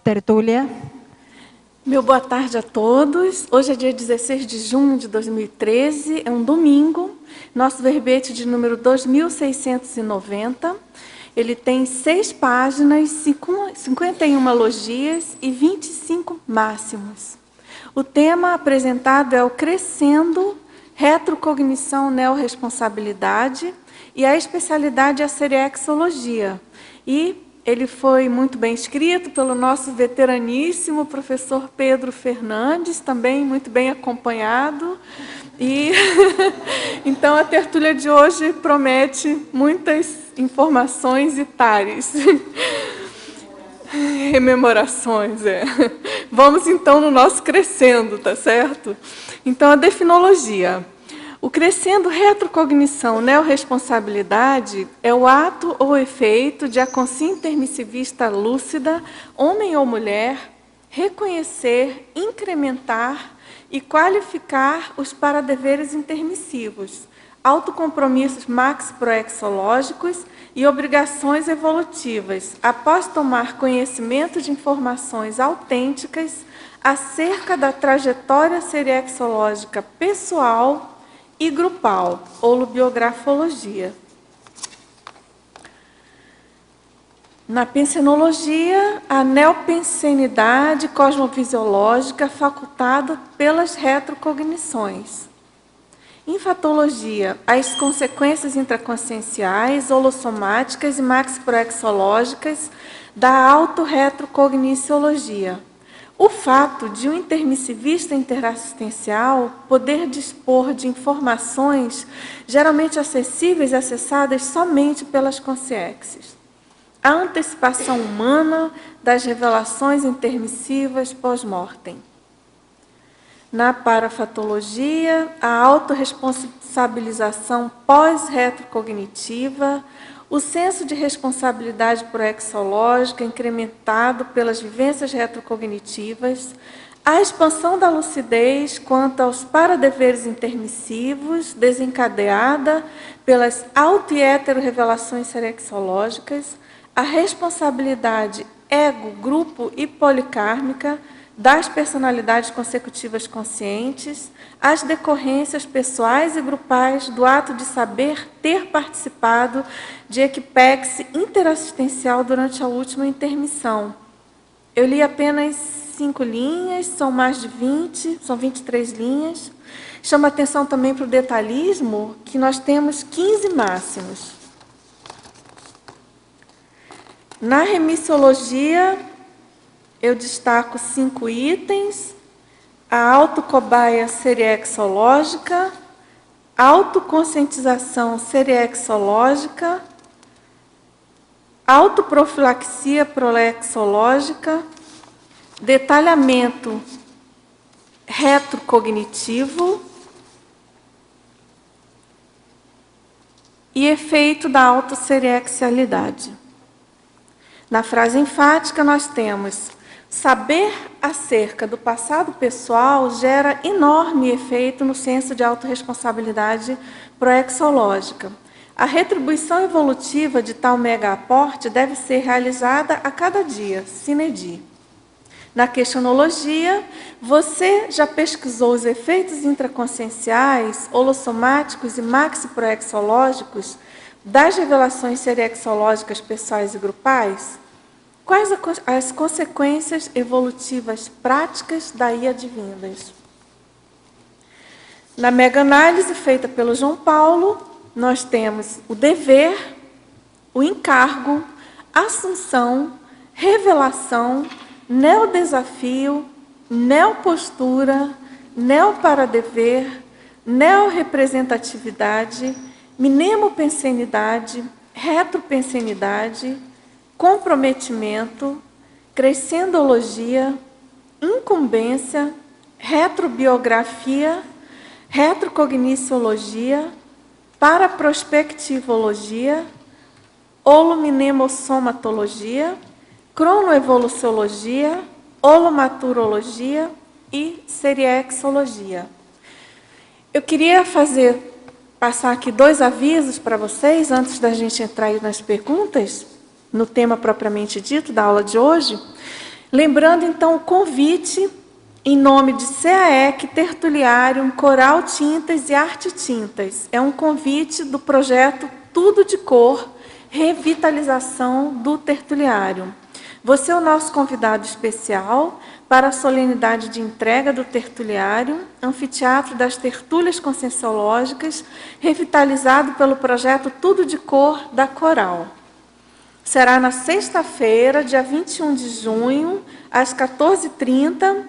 tertúlia. Meu boa tarde a todos. Hoje é dia 16 de junho de 2013, é um domingo. Nosso verbete de número 2690. Ele tem 6 páginas, 51 logias e 25 máximos. O tema apresentado é o Crescendo, Retrocognição, Neorresponsabilidade, e a especialidade é a seriexologia. E ele foi muito bem escrito pelo nosso veteraníssimo professor Pedro Fernandes, também muito bem acompanhado. E então a tertúlia de hoje promete muitas informações e tares. Rememorações, é. Vamos então no nosso crescendo, tá certo? Então a definologia. O crescendo retrocognição neorresponsabilidade é o ato ou efeito de a consciência intermissivista lúcida, homem ou mulher, reconhecer, incrementar e qualificar os paradeveres intermissivos, autocompromissos maxproexológicos e obrigações evolutivas, após tomar conhecimento de informações autênticas acerca da trajetória seriexológica pessoal e grupal, holobiografologia. Na pensenologia, a neopensenidade cosmofisiológica facultada pelas retrocognições. Em fatologia, as consequências intraconscienciais, holossomáticas e maxproexológicas da autorretrocogniciologia. O fato de um intermissivista interassistencial poder dispor de informações geralmente acessíveis e acessadas somente pelas consciências. A antecipação humana das revelações intermissivas pós-mortem. Na parafatologia, a autorresponsabilização pós-retrocognitiva, o senso de responsabilidade proexológica incrementado pelas vivências retrocognitivas, a expansão da lucidez quanto aos paradeveres intermissivos, desencadeada pelas auto- e hetero-revelações serexológicas, a responsabilidade ego, grupo e policármica das personalidades consecutivas conscientes, as decorrências pessoais e grupais do ato de saber ter participado de equipex interassistencial durante a última intermissão. Eu li apenas 5 linhas, são mais de 20, são 23 linhas. Chama atenção também para o detalhismo, que nós temos 15 máximos. Na remissiologia, eu destaco 5 itens: a autocobaia seriexológica, autoconscientização seriexológica, autoprofilaxia prolexológica, detalhamento retrocognitivo e efeito da autoseriexualidade. Na frase enfática, nós temos: saber acerca do passado pessoal gera enorme efeito no senso de autorresponsabilidade proexológica. A retribuição evolutiva de tal mega-aporte deve ser realizada a cada dia, sine die. Na questionologia, você já pesquisou os efeitos intraconscienciais, holossomáticos e maxiproexológicos das revelações seriexológicas pessoais e grupais? Quais as consequências evolutivas práticas daí advindas? Na mega-análise feita pelo João Paulo, nós temos o dever, o encargo, assunção, revelação, neodesafio, neopostura, neoparadever, neorrepresentatividade, mnemopensenidade, retropensenidade, comprometimento, crescendologia, incumbência, retrobiografia, retrocogniciologia, paraprospectivologia, holominemossomatologia, cronoevoluciologia, holomaturologia e seriexologia. Eu queria passar aqui 2 avisos para vocês, antes da gente entrar aí nas perguntas, no tema propriamente dito da aula de hoje. Lembrando, então, o convite em nome de CAEC, Tertuliarium, Coral Tintas e Arte Tintas. É um convite do projeto Tudo de Cor, Revitalização do Tertuliarium. Você é o nosso convidado especial para a solenidade de entrega do Tertuliarium, Anfiteatro das Tertúlias Conscienciológicas, revitalizado pelo projeto Tudo de Cor da Coral. Será na sexta-feira, dia 21 de junho, às 14h30,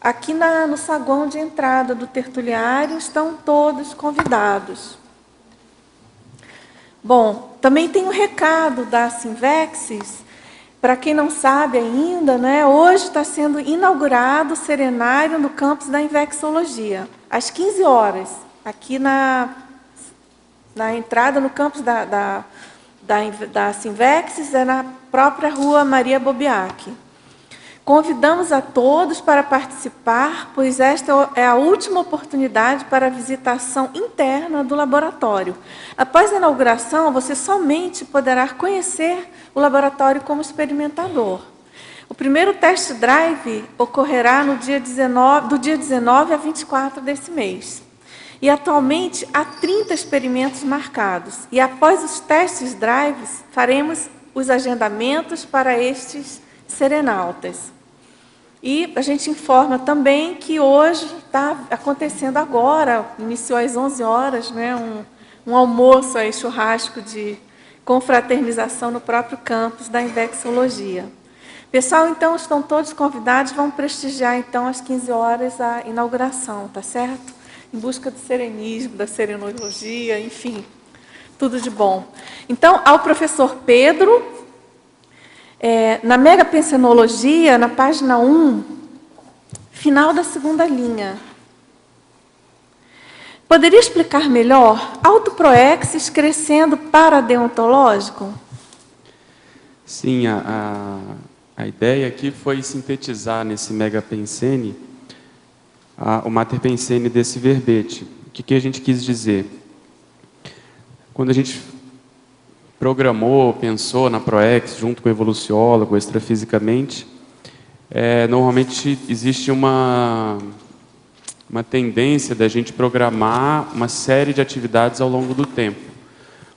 aqui no saguão de entrada do Tertuliário. Estão todos convidados. Bom, também tem um recado da Sinvexis. Para quem não sabe ainda, né, hoje está sendo inaugurado o serenário no campus da Invexologia, às 15 horas, aqui na entrada no campus da Sinvexis, é na própria rua Maria Bobiac. Convidamos a todos para participar, pois esta é a última oportunidade para a visitação interna do laboratório. Após a inauguração, você somente poderá conhecer o laboratório como experimentador. O primeiro test drive ocorrerá no dia 19 a 24 desse mês. E atualmente há 30 experimentos marcados. E após os testes drives, faremos os agendamentos para estes serenautas. E a gente informa também que hoje está acontecendo agora, iniciou às 11 horas, né, um almoço aí, churrasco de confraternização no próprio campus da Invexologia. Pessoal, então, estão todos convidados, vamos prestigiar, então, às 15 horas a inauguração, tá certo? Em busca do serenismo, da serenologia, enfim, tudo de bom. Então, ao professor Pedro, na Mega Pensenologia, na página 1, final da segunda linha. Poderia explicar melhor? Autoproexis crescendo paradeontológico? Sim, a ideia aqui foi sintetizar nesse Mega Pensene o Mater Pensene desse verbete. O que a gente quis dizer? Quando a gente programou, pensou na ProEx, junto com o evoluciólogo, extrafisicamente, normalmente existe uma tendência da gente programar uma série de atividades ao longo do tempo.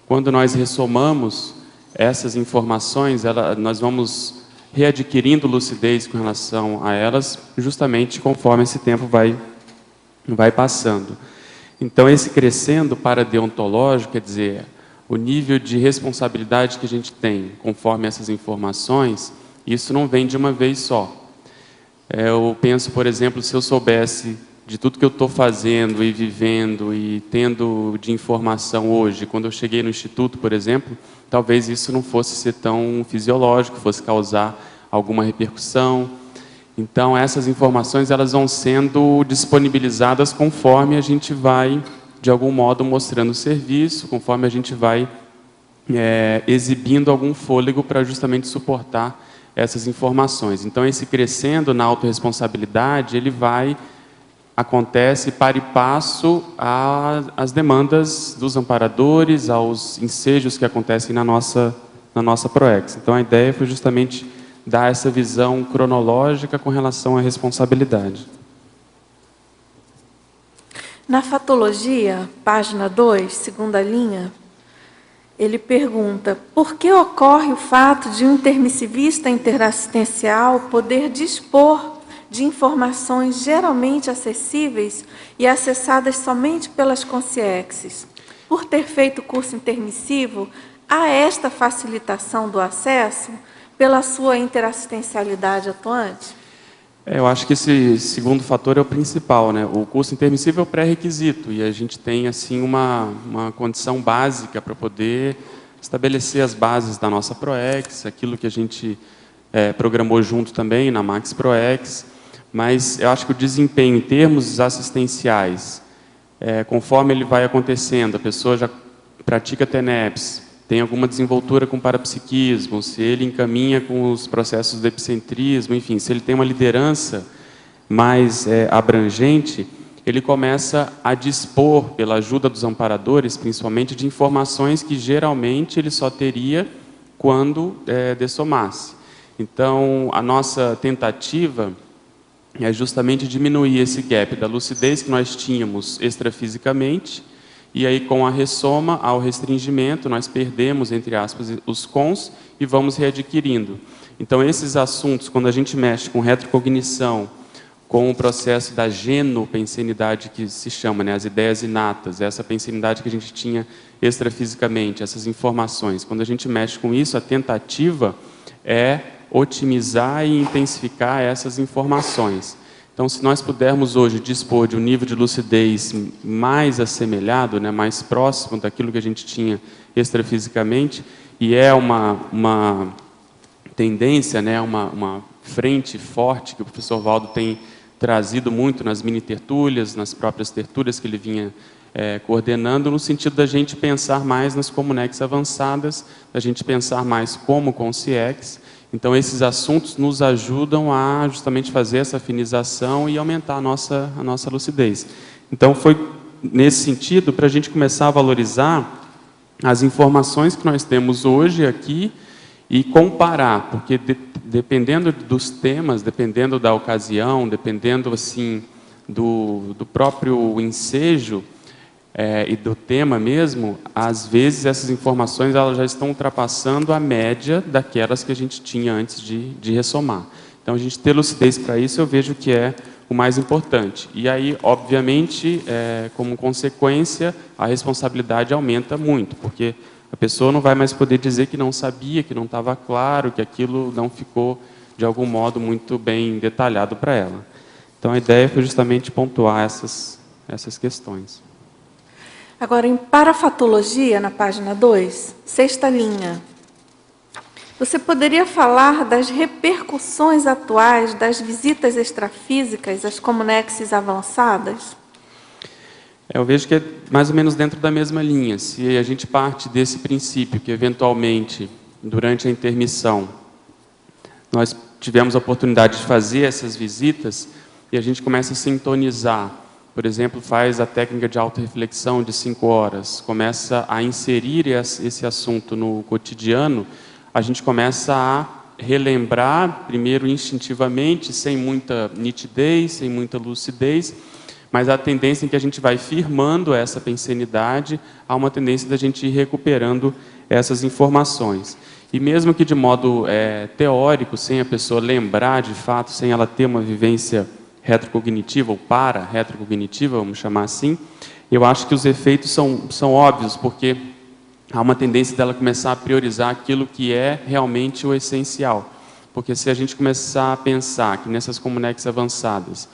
Quando nós ressomamos essas informações, nós vamos readquirindo lucidez com relação a elas, justamente conforme esse tempo vai passando. Então, esse crescendo paradeontológico, quer dizer, o nível de responsabilidade que a gente tem, conforme essas informações, isso não vem de uma vez só. Eu penso, por exemplo, se eu soubesse de tudo que eu estou fazendo e vivendo e tendo de informação hoje, quando eu cheguei no Instituto, por exemplo, talvez isso não fosse ser tão fisiológico, fosse causar alguma repercussão. Então, essas informações elas vão sendo disponibilizadas conforme a gente vai, de algum modo, mostrando o serviço, conforme a gente vai exibindo algum fôlego para justamente suportar essas informações. Então, esse crescendo na autorresponsabilidade, ele acontece para e passo às demandas dos amparadores, aos ensejos que acontecem na nossa ProEx. Então, a ideia foi justamente dar essa visão cronológica com relação à responsabilidade. Na Fatologia, página 2, segunda linha, ele pergunta: por que ocorre o fato de um intermissivista interassistencial poder dispor de informações geralmente acessíveis e acessadas somente pelas consciexes? Por ter feito curso intermissivo, há esta facilitação do acesso pela sua interassistencialidade atuante? Eu acho que esse segundo fator é o principal, né? O curso intermissivo é o pré-requisito e a gente tem assim uma condição básica para poder estabelecer as bases da nossa ProEx, aquilo que a gente programou junto também na Max ProEx, mas eu acho que o desempenho em termos assistenciais, conforme ele vai acontecendo, a pessoa já pratica TENEPS, tem alguma desenvoltura com parapsiquismo, se ele encaminha com os processos do epicentrismo, enfim, se ele tem uma liderança mais abrangente, ele começa a dispor, pela ajuda dos amparadores, principalmente, de informações que geralmente ele só teria quando dessomasse. Então, a nossa tentativa é justamente diminuir esse gap da lucidez que nós tínhamos extrafisicamente, e aí com a ressoma ao restringimento, nós perdemos, entre aspas, os cons e vamos readquirindo. Então, esses assuntos, quando a gente mexe com retrocognição, com o processo da genopensenidade que se chama, né, as ideias inatas, essa pensenidade que a gente tinha extrafisicamente, essas informações, quando a gente mexe com isso, a tentativa é otimizar e intensificar essas informações. Então, se nós pudermos hoje dispor de um nível de lucidez mais assemelhado, né, mais próximo daquilo que a gente tinha extrafisicamente, e é uma tendência, né, uma frente forte que o professor Valdo tem trazido muito nas mini-tertúlias, nas próprias tertúlias que ele vinha coordenando, no sentido da gente pensar mais nas comunex avançadas, da gente pensar mais como consciex. Então, esses assuntos nos ajudam a justamente fazer essa afinização e aumentar a nossa lucidez. Então, foi nesse sentido para a gente começar a valorizar as informações que nós temos hoje aqui e comparar, porque dependendo dos temas, dependendo da ocasião, dependendo assim do próprio ensejo e do tema mesmo, às vezes essas informações elas já estão ultrapassando a média daquelas que a gente tinha antes de ressomar. Então, a gente ter lucidez para isso, eu vejo que é o mais importante. E aí, obviamente, como consequência, a responsabilidade aumenta muito, porque a pessoa não vai mais poder dizer que não sabia, que não estava claro, que aquilo não ficou, de algum modo, muito bem detalhado para ela. Então, a ideia foi justamente pontuar essas questões. Agora, em parafatologia, na página 2, sexta linha, você poderia falar das repercussões atuais das visitas extrafísicas às comunexes avançadas? Eu vejo que é mais ou menos dentro da mesma linha. Se a gente parte desse princípio que, eventualmente, durante a intermissão, nós tivemos a oportunidade de fazer essas visitas e a gente começa a sintonizar, por exemplo, faz a técnica de autorreflexão de 5 horas, começa a inserir esse assunto no cotidiano, a gente começa a relembrar, primeiro instintivamente, sem muita nitidez, sem muita lucidez, mas a tendência em que a gente vai firmando essa pensenidade, há uma tendência da gente ir recuperando essas informações. E mesmo que de modo teórico, sem a pessoa lembrar de fato, sem ela ter uma vivência retrocognitiva ou para-retrocognitiva, vamos chamar assim, eu acho que os efeitos são óbvios, porque há uma tendência dela começar a priorizar aquilo que é realmente o essencial. Porque se a gente começar a pensar que nessas comunex avançadas,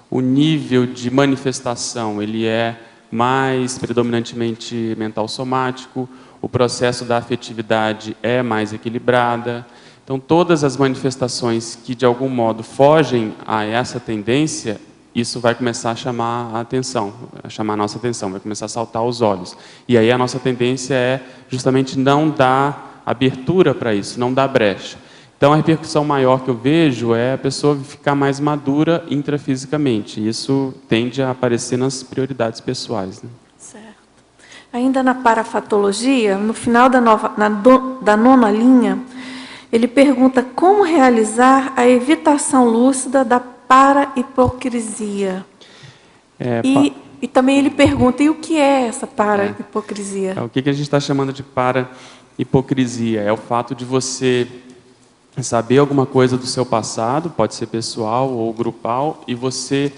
o nível de manifestação ele é mais predominantemente mental somático, o processo da afetividade é mais equilibrada. Então, todas as manifestações que, de algum modo, fogem a essa tendência, isso vai começar a chamar a atenção, a chamar a nossa atenção, vai começar a saltar aos olhos. E aí a nossa tendência é justamente não dar abertura para isso, não dar brecha. Então, a repercussão maior que eu vejo é a pessoa ficar mais madura intrafisicamente. Isso tende a aparecer nas prioridades pessoais, né? Certo. Ainda na parafatologia, no final da 9ª linha, ele pergunta como realizar a evitação lúcida da para-hipocrisia. E também ele pergunta, e o que é essa para-hipocrisia? O que a gente está chamando de para-hipocrisia? É o fato de você saber alguma coisa do seu passado, pode ser pessoal ou grupal, e você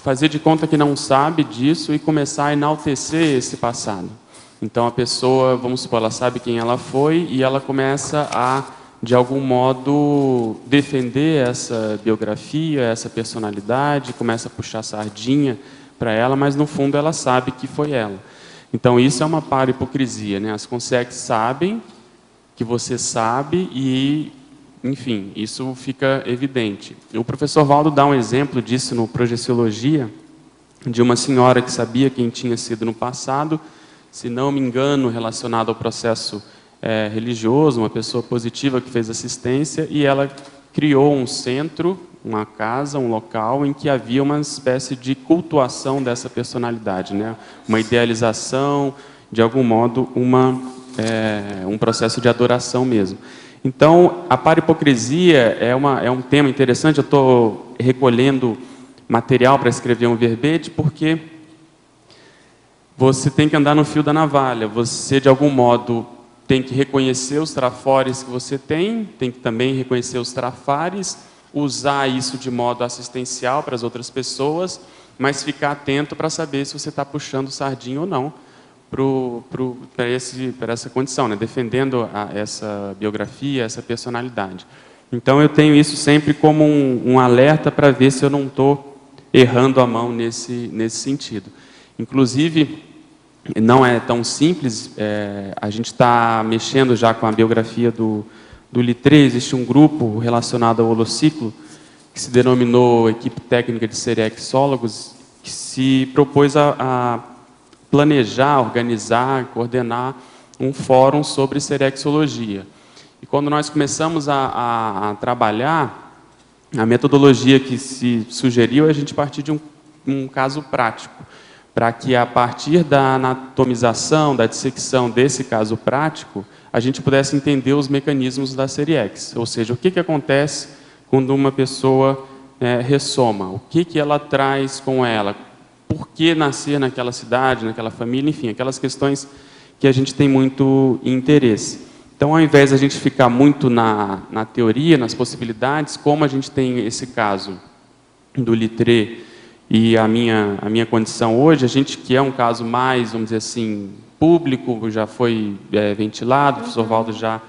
fazer de conta que não sabe disso e começar a enaltecer esse passado. Então, a pessoa, vamos supor, ela sabe quem ela foi e ela começa a, de algum modo, defender essa biografia, essa personalidade, começa a puxar sardinha para ela, mas no fundo ela sabe que foi ela. Então isso é uma para-hipocrisia, né? As consciências sabem que você sabe e, enfim, isso fica evidente. O professor Valdo dá um exemplo disso no Projeciologia, de uma senhora que sabia quem tinha sido no passado, se não me engano, relacionado ao processo religioso, uma pessoa positiva que fez assistência, e ela criou um centro, uma casa, um local em que havia uma espécie de cultuação dessa personalidade, né? Uma idealização, de algum modo, um processo de adoração mesmo. Então, a parahipocrisia é um tema interessante. Eu estou recolhendo material para escrever um verbete, porque você tem que andar no fio da navalha. Você, de algum modo, tem que reconhecer os trafores que você tem que também reconhecer os trafares, usar isso de modo assistencial para as outras pessoas, mas ficar atento para saber se você está puxando sardinha ou não para essa condição, né? Defendendo essa biografia, essa personalidade. Então, eu tenho isso sempre como um alerta para ver se eu não estou errando a mão nesse sentido. Inclusive, não é tão simples, a gente está mexendo já com a biografia do Littré. Existe um grupo relacionado ao holociclo, que se denominou Equipe Técnica de Serexólogos, que se propôs a planejar, organizar, coordenar um fórum sobre serexologia. E quando nós começamos a trabalhar, a metodologia que se sugeriu é a gente partir de um caso prático, para que a partir da anatomização, da dissecção desse caso prático, a gente pudesse entender os mecanismos da Seriex, ou seja, o que acontece quando uma pessoa ressoma, o que ela traz com ela, por que nascer naquela cidade, naquela família, enfim, aquelas questões que a gente tem muito interesse. Então, ao invés de a gente ficar muito na teoria, nas possibilidades, como a gente tem esse caso do Littré e a minha condição hoje, a gente, que é um caso mais, vamos dizer assim, público, já foi ventilado, o professor Valdo já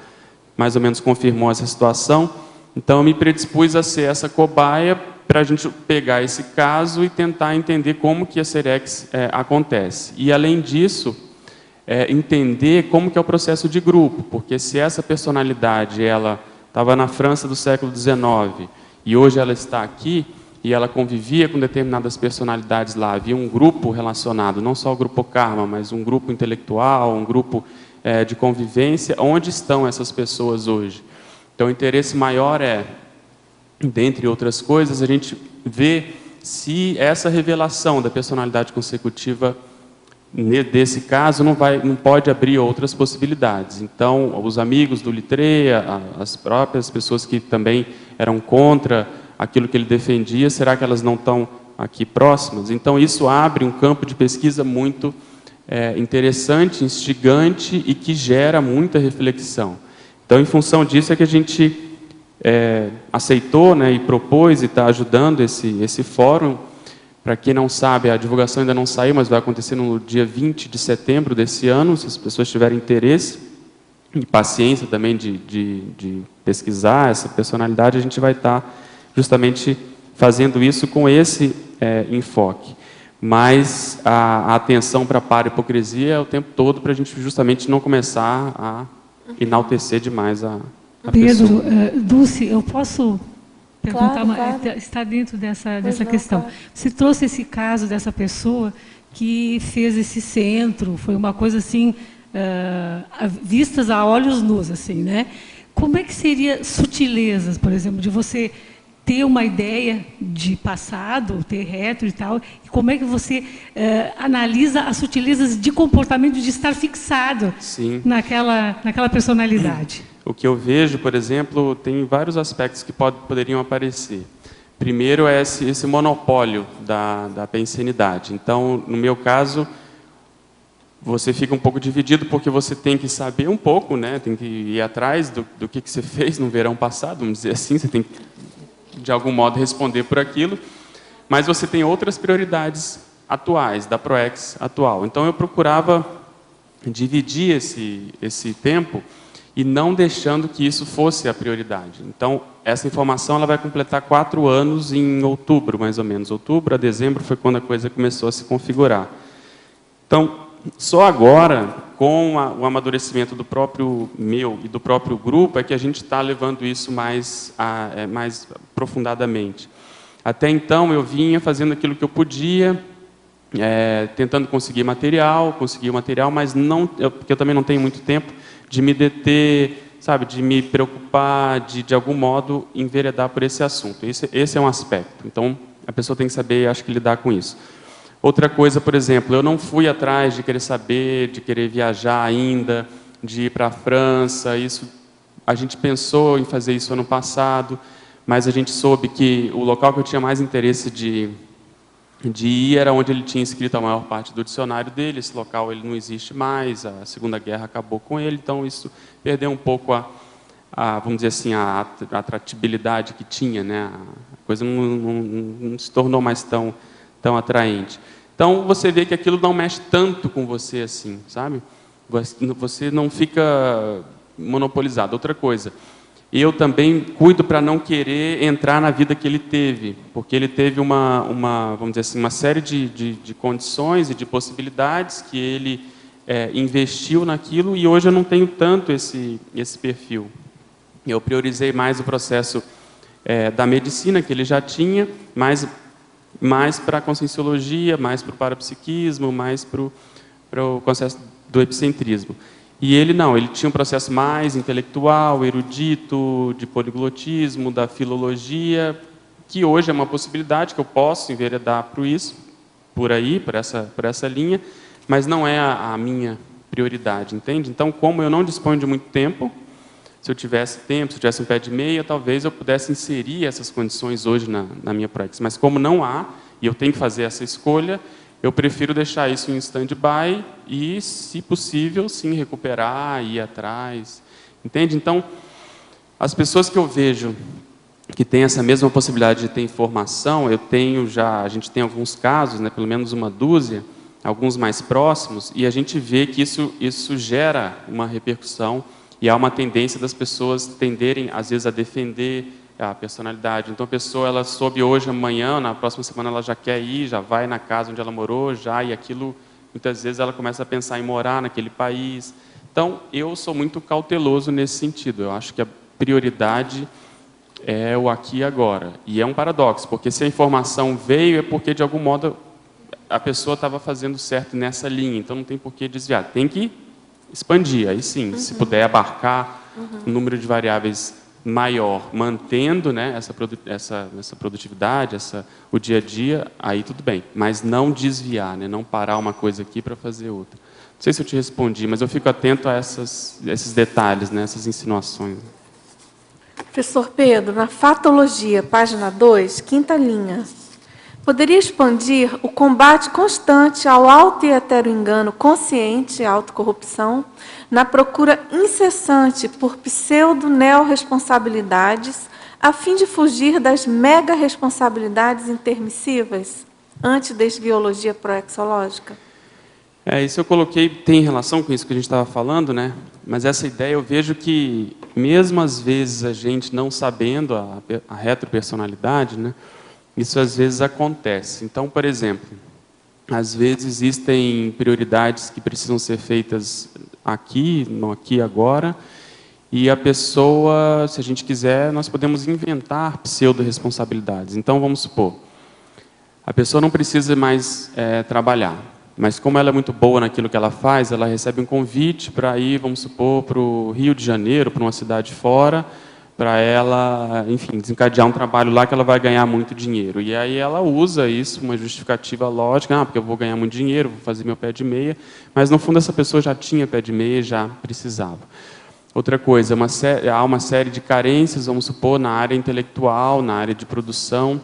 mais ou menos confirmou essa situação, então eu me predispus a ser essa cobaia para a gente pegar esse caso e tentar entender como que a Serex acontece. E, além disso, entender como que é o processo de grupo, porque se essa personalidade ela estava na França do século XIX e hoje ela está aqui e ela convivia com determinadas personalidades lá, havia um grupo relacionado, não só o grupo Karma, mas um grupo intelectual, um grupo de convivência, onde estão essas pessoas hoje? Então, o interesse maior dentre outras coisas, a gente vê se essa revelação da personalidade consecutiva desse caso não pode abrir outras possibilidades. Então, os amigos do Littré, as próprias pessoas que também eram contra aquilo que ele defendia, será que elas não estão aqui próximas? Então, isso abre um campo de pesquisa muito interessante, instigante e que gera muita reflexão. Então, em função disso é que a gente aceitou, né, e propôs e está ajudando esse fórum. Para quem não sabe, a divulgação ainda não saiu, mas vai acontecer no dia 20 de setembro desse ano, se as pessoas tiverem interesse e paciência também de pesquisar essa personalidade, a gente vai estar justamente fazendo isso com esse enfoque. Mas a atenção para a parahipocrisia é o tempo todo para a gente justamente não começar a enaltecer demais a pessoa. Dulce, eu posso perguntar, Claro. está dentro dessa Pois não, questão. claro. Você trouxe esse caso dessa pessoa que fez esse centro, foi uma coisa assim, vistas a olhos nus, assim, né? Como é que seria sutilezas, por exemplo, de você ter uma ideia de passado, ter retro e tal, e como é que você analisa as sutilezas de comportamento de estar fixado Sim. naquela personalidade? O que eu vejo, por exemplo, tem vários aspectos que poderiam aparecer. Primeiro é esse monopólio da pensenidade. Então, no meu caso, você fica um pouco dividido porque você tem que saber um pouco, né? Tem que ir atrás do que você fez no verão passado, vamos dizer assim, você tem que, de algum modo, responder por aquilo, mas você tem outras prioridades atuais, da ProEx atual. Então, eu procurava dividir esse tempo e não deixando que isso fosse a prioridade. Então, essa informação ela vai completar 4 anos em outubro, mais ou menos. Outubro a dezembro foi quando a coisa começou a se configurar. Então, só agora, com o amadurecimento do próprio meu e do próprio grupo, é que a gente está levando isso mais aprofundadamente. Até então, eu vinha fazendo aquilo que eu podia, tentando conseguir material, mas porque eu também não tenho muito tempo de me deter, sabe, de me preocupar, de algum modo enveredar por esse assunto. Esse é um aspecto. Então, a pessoa tem que saber, acho que, lidar com isso. Outra coisa, por exemplo, eu não fui atrás de querer saber, de querer viajar ainda, de ir para a França. Isso a gente pensou em fazer isso ano passado, mas a gente soube que o local que eu tinha mais interesse de ir era onde ele tinha escrito a maior parte do dicionário dele. Esse local ele não existe mais, a Segunda Guerra acabou com ele, então isso perdeu um pouco vamos dizer assim, a atratividade que tinha, né? A coisa não se tornou mais tão atraente. Então, você vê que aquilo não mexe tanto com você assim, sabe? Você não fica monopolizado. Outra coisa, eu também cuido para não querer entrar na vida que ele teve, porque ele teve vamos dizer assim, uma série de condições e de possibilidades que ele investiu naquilo, e hoje eu não tenho tanto esse perfil. Eu priorizei mais o processo da medicina, que ele já tinha, mais para a conscienciologia, mais para o parapsiquismo, mais para o processo do epicentrismo. E ele não, ele tinha um processo mais intelectual, erudito, de poliglotismo, da filologia, que hoje é uma possibilidade que eu posso enveredar por essa linha, mas não é a minha prioridade, entende? Então, como eu não disponho de muito tempo, se eu tivesse tempo, se eu tivesse um pé de meia, talvez eu pudesse inserir essas condições hoje na minha Proex. Mas como não há, e eu tenho que fazer essa escolha, eu prefiro deixar isso em stand-by e, se possível, sim, recuperar, ir atrás. Entende? Então, as pessoas que eu vejo que têm essa mesma possibilidade de ter informação, a gente tem alguns casos, né, pelo menos uma dúzia, alguns mais próximos, e a gente vê que isso gera uma repercussão, e há uma tendência das pessoas tenderem, às vezes, a defender a personalidade. Então, a pessoa, ela soube hoje, amanhã, na próxima semana, ela já quer ir, já vai na casa onde ela morou, e aquilo, muitas vezes, ela começa a pensar em morar naquele país. Então, eu sou muito cauteloso nesse sentido. Eu acho que a prioridade é o aqui e agora. E é um paradoxo, porque se a informação veio, é porque, de algum modo, a pessoa estava fazendo certo nessa linha. Então, não tem por que desviar. Tem que expandir, aí sim, se puder abarcar um número de variáveis maior, mantendo, né, essa produtividade, o dia a dia, aí tudo bem. Mas não desviar, né, não parar uma coisa aqui para fazer outra. Não sei se eu te respondi, mas eu fico atento a esses detalhes, né, essas insinuações. Professor Pedro, na Fatologia, página 2, quinta linha, poderia expandir o combate constante ao auto e hetero engano consciente, autocorrupção, na procura incessante por pseudo-neo-responsabilidades, a fim de fugir das mega-responsabilidades intermissivas, antidesbiologia proexológica? Isso eu coloquei, tem relação com isso que a gente estava falando, né? Mas essa ideia eu vejo que, mesmo às vezes a gente não sabendo a retropersonalidade, né? Isso às vezes acontece. Então, por exemplo, às vezes existem prioridades que precisam ser feitas aqui, no aqui e agora, e a pessoa, se a gente quiser, nós podemos inventar pseudo-responsabilidades. Então, vamos supor, a pessoa não precisa mais trabalhar, mas como ela é muito boa naquilo que ela faz, ela recebe um convite para ir, vamos supor, para o Rio de Janeiro, para uma cidade fora, para ela, enfim, desencadear um trabalho lá que ela vai ganhar muito dinheiro. E aí ela usa isso, uma justificativa lógica, porque eu vou ganhar muito dinheiro, vou fazer meu pé de meia, mas no fundo essa pessoa já tinha pé de meia, já precisava. Outra coisa, há uma série de carências, vamos supor, na área intelectual, na área de produção,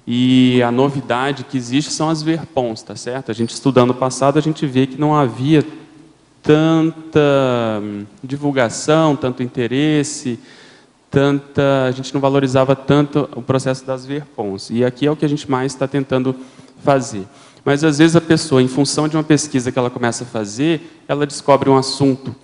e a novidade que existe são as verpons, tá certo? A gente estudando o passado, a gente vê que não havia tanta divulgação, tanto interesse, a gente não valorizava tanto o processo das verpons. E aqui é o que a gente mais está tentando fazer. Mas, às vezes, a pessoa, em função de uma pesquisa que ela começa a fazer, ela descobre um assunto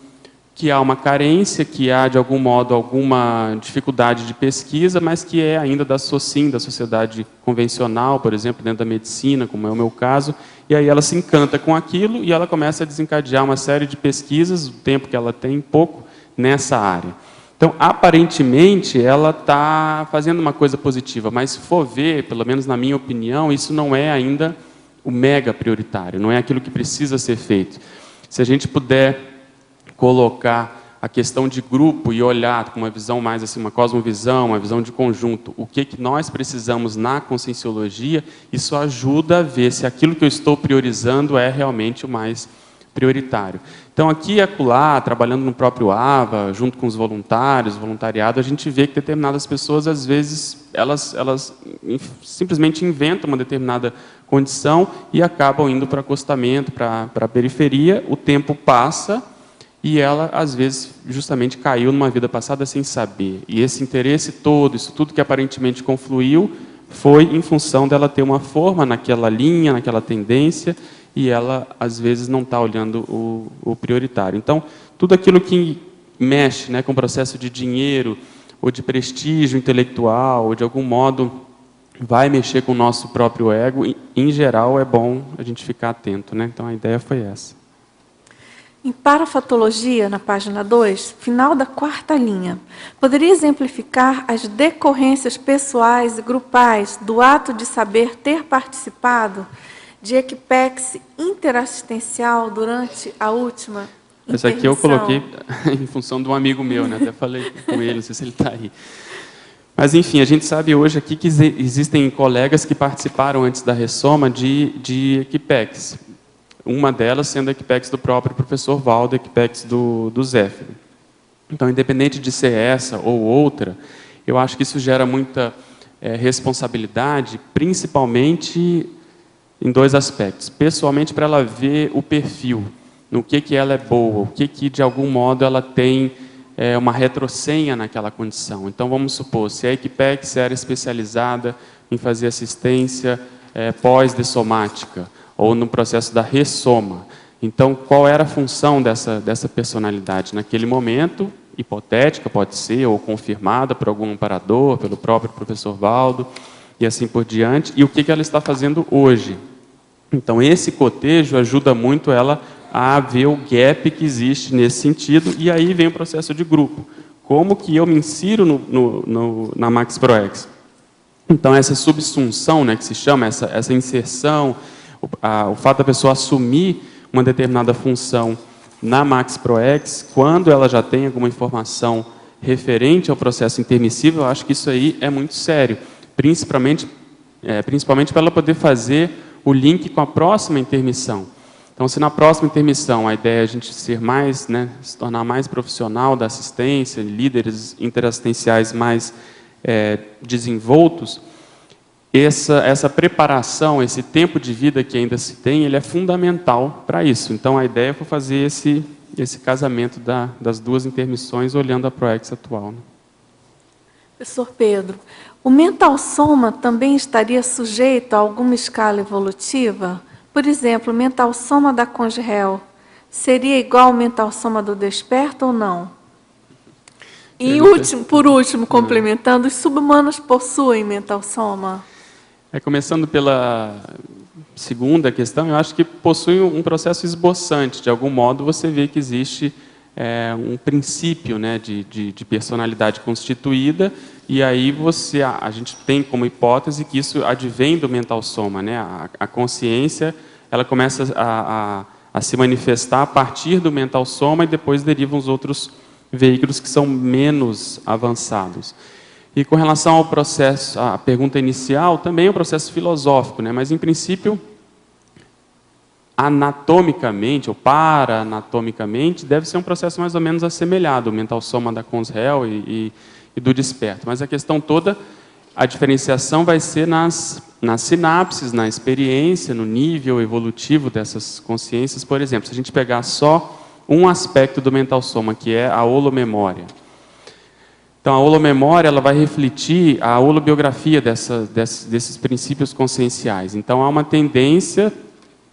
que há uma carência, que há, de algum modo, alguma dificuldade de pesquisa, mas que é ainda da SOCIM, da sociedade convencional, por exemplo, dentro da medicina, como é o meu caso, e aí ela se encanta com aquilo e ela começa a desencadear uma série de pesquisas, o tempo que ela tem, pouco, nessa área. Então, aparentemente, ela está fazendo uma coisa positiva, mas se for ver, pelo menos na minha opinião, isso não é ainda o mega prioritário, não é aquilo que precisa ser feito. Se a gente puder colocar a questão de grupo e olhar com uma visão mais assim, uma cosmovisão, uma visão de conjunto, o que nós precisamos na conscienciologia, isso ajuda a ver se aquilo que eu estou priorizando é realmente o mais prioritário. Então, aqui e acolá, trabalhando no próprio AVA, junto com os voluntários, voluntariado, a gente vê que determinadas pessoas, às vezes, elas simplesmente inventam uma determinada condição e acabam indo para acostamento, para a periferia, o tempo passa e ela, às vezes, justamente caiu numa vida passada sem saber. E esse interesse todo, isso tudo que aparentemente confluiu, foi em função dela ter uma forma naquela linha, naquela tendência, e ela, às vezes, não está olhando o prioritário. Então, tudo aquilo que mexe, né, com o processo de dinheiro, ou de prestígio intelectual, ou de algum modo vai mexer com o nosso próprio ego, em geral, é bom a gente ficar atento, né? Então, a ideia foi essa. Em parafatologia, na página 2, final da 4ª linha, poderia exemplificar as decorrências pessoais e grupais do ato de saber ter participado de equipex interassistencial durante a última intervenção? Essa aqui eu coloquei em função de um amigo meu, né? Até falei com ele, não sei se ele está aí. Mas, enfim, a gente sabe hoje aqui que existem colegas que participaram antes da ressoma de equipex. Uma delas sendo a equipex do próprio professor Valdo, a equipex do Zéfiro. Então, independente de ser essa ou outra, eu acho que isso gera muita responsabilidade, principalmente em 2 aspectos. Pessoalmente, para ela ver o perfil, no que ela é boa, o que de algum modo ela tem uma retrosenha naquela condição. Então, vamos supor, se a equipex era especializada em fazer assistência pós-dessomática, ou no processo da ressoma. Então, qual era a função dessa personalidade? Naquele momento, hipotética, pode ser, ou confirmada por algum amparador, pelo próprio professor Valdo, e assim por diante, e o que ela está fazendo hoje. Então, esse cotejo ajuda muito ela a ver o gap que existe nesse sentido, e aí vem o processo de grupo. Como que eu me insiro na Max ProEx? Então, essa subsunção, né, que se chama, essa inserção, o fato da pessoa assumir uma determinada função na Max ProEx, quando ela já tem alguma informação referente ao processo intermissível, eu acho que isso aí é muito sério, principalmente para ela poder fazer o link com a próxima intermissão. Então, se na próxima intermissão a ideia é a gente ser mais, né, se tornar mais profissional da assistência, líderes interassistenciais mais desenvoltos, essa preparação, esse tempo de vida que ainda se tem, ele é fundamental para isso. Então, a ideia foi fazer esse casamento das 2 intermissões, olhando a ProEx atual. Né? Professor Pedro, o mental soma também estaria sujeito a alguma escala evolutiva? Por exemplo, o mental soma da Congerel seria igual ao mental soma do desperto ou não? E por último, complementando, os subhumanos possuem mental soma? Começando pela segunda questão, eu acho que possui um processo esboçante. De algum modo, você vê que existe um princípio, né, de personalidade constituída, e aí a gente tem como hipótese que isso advém do mental soma. Né? A consciência ela começa a se manifestar a partir do mental soma e depois derivam os outros veículos que são menos avançados. E com relação ao processo, à pergunta inicial, também é um processo filosófico, né? Mas, em princípio, anatomicamente, ou para-anatomicamente, deve ser um processo mais ou menos assemelhado, o mental soma da Consrel e do desperto. Mas a questão toda, a diferenciação vai ser nas sinapses, na experiência, no nível evolutivo dessas consciências. Por exemplo, se a gente pegar só um aspecto do mental soma, que é a holomemória. Então, a holomemória ela vai refletir a holobiografia desses princípios conscienciais. Então, há uma tendência,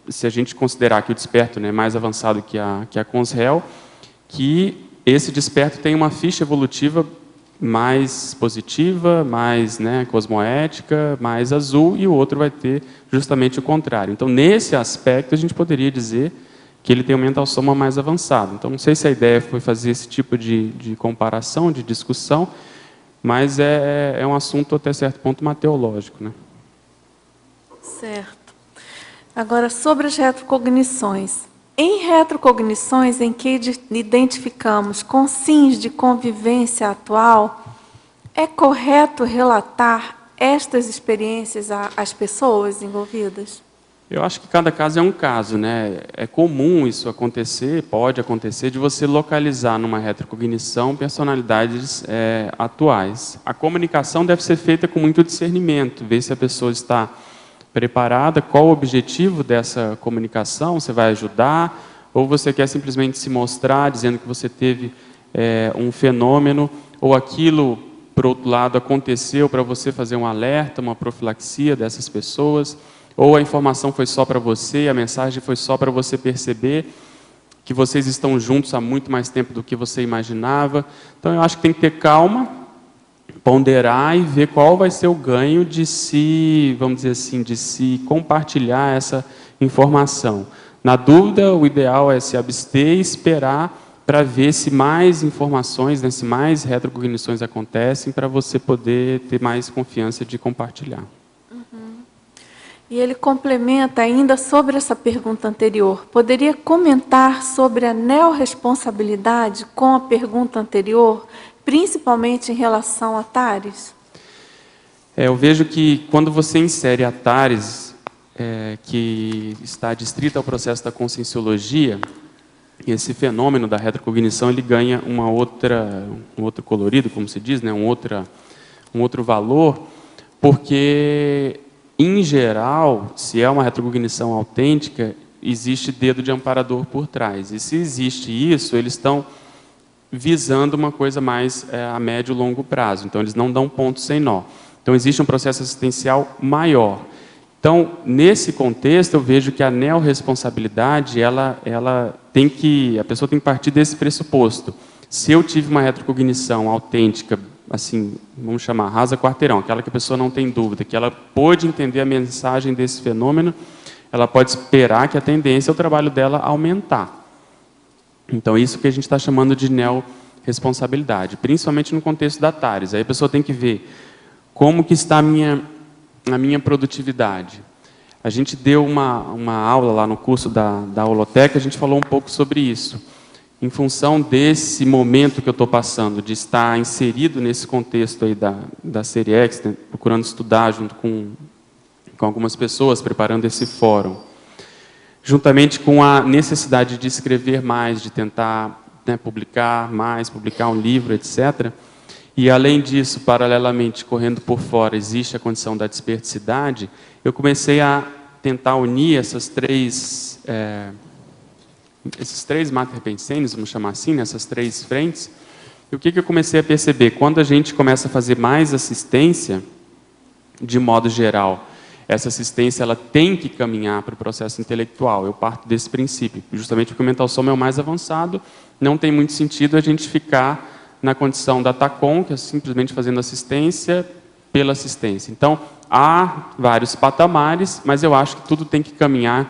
se a gente considerar que o desperto, né, é mais avançado que a Consrel, que esse desperto tem uma ficha evolutiva mais positiva, mais, né, cosmoética, mais azul, e o outro vai ter justamente o contrário. Então, nesse aspecto, a gente poderia dizer que ele tem um mental soma mais avançado. Então, não sei se a ideia foi fazer esse tipo de comparação, de discussão, mas é um assunto, até certo ponto, mateológico. Né? Certo. Agora, sobre as retrocognições. Em retrocognições em que identificamos consins de convivência atual, é correto relatar estas experiências às pessoas envolvidas? Eu acho que cada caso é um caso, né? É comum isso acontecer, pode acontecer, de você localizar numa retrocognição personalidades atuais. A comunicação deve ser feita com muito discernimento, ver se a pessoa está preparada, qual o objetivo dessa comunicação, você vai ajudar, ou você quer simplesmente se mostrar, dizendo que você teve um fenômeno, ou aquilo, por outro lado, aconteceu para você fazer um alerta, uma profilaxia dessas pessoas, ou a informação foi só para você, a mensagem foi só para você perceber que vocês estão juntos há muito mais tempo do que você imaginava. Então, eu acho que tem que ter calma, ponderar e ver qual vai ser o ganho de se, vamos dizer assim, de se compartilhar essa informação. Na dúvida, o ideal é se abster e esperar para ver se mais informações, né, se mais retrocognições acontecem, para você poder ter mais confiança de compartilhar. E ele complementa ainda sobre essa pergunta anterior. Poderia comentar sobre a neorresponsabilidade com a pergunta anterior, principalmente em relação a TARES? Eu vejo que quando você insere a TARES, que está adstrita ao processo da conscienciologia, esse fenômeno da retrocognição ele ganha um outro colorido, como se diz, né? um outro valor, porque, em geral, se é uma retrocognição autêntica, existe dedo de amparador por trás. E se existe isso, eles estão visando uma coisa mais a médio e longo prazo. Então, eles não dão ponto sem nó. Então, existe um processo assistencial maior. Então, nesse contexto, eu vejo que a neorresponsabilidade, a pessoa tem que partir desse pressuposto. Se eu tive uma retrocognição autêntica, assim, vamos chamar rasa quarteirão, aquela que a pessoa não tem dúvida, que ela pôde entender a mensagem desse fenômeno, ela pode esperar que a tendência é o trabalho dela aumentar. Então, isso que a gente está chamando de neorresponsabilidade, principalmente no contexto da TARES. Aí a pessoa tem que ver como que está a minha produtividade. A gente deu uma aula lá no curso da Holoteca, a gente falou um pouco sobre isso. Em função desse momento que eu estou passando, de estar inserido nesse contexto aí da série X, né, procurando estudar junto com algumas pessoas, preparando esse fórum, juntamente com a necessidade de escrever mais, de tentar, né, publicar mais, publicar um livro, etc., e, além disso, paralelamente, correndo por fora, existe a condição da desperticidade, eu comecei a tentar unir esses três mater pensenes, vamos chamar assim, né, essas três frentes. E o que eu comecei a perceber? Quando a gente começa a fazer mais assistência, de modo geral, essa assistência ela tem que caminhar para o processo intelectual. Eu parto desse princípio. Justamente porque o mental soma é o mais avançado, não tem muito sentido a gente ficar na condição da TACOM, que é simplesmente fazendo assistência pela assistência. Então, há vários patamares, mas eu acho que tudo tem que caminhar,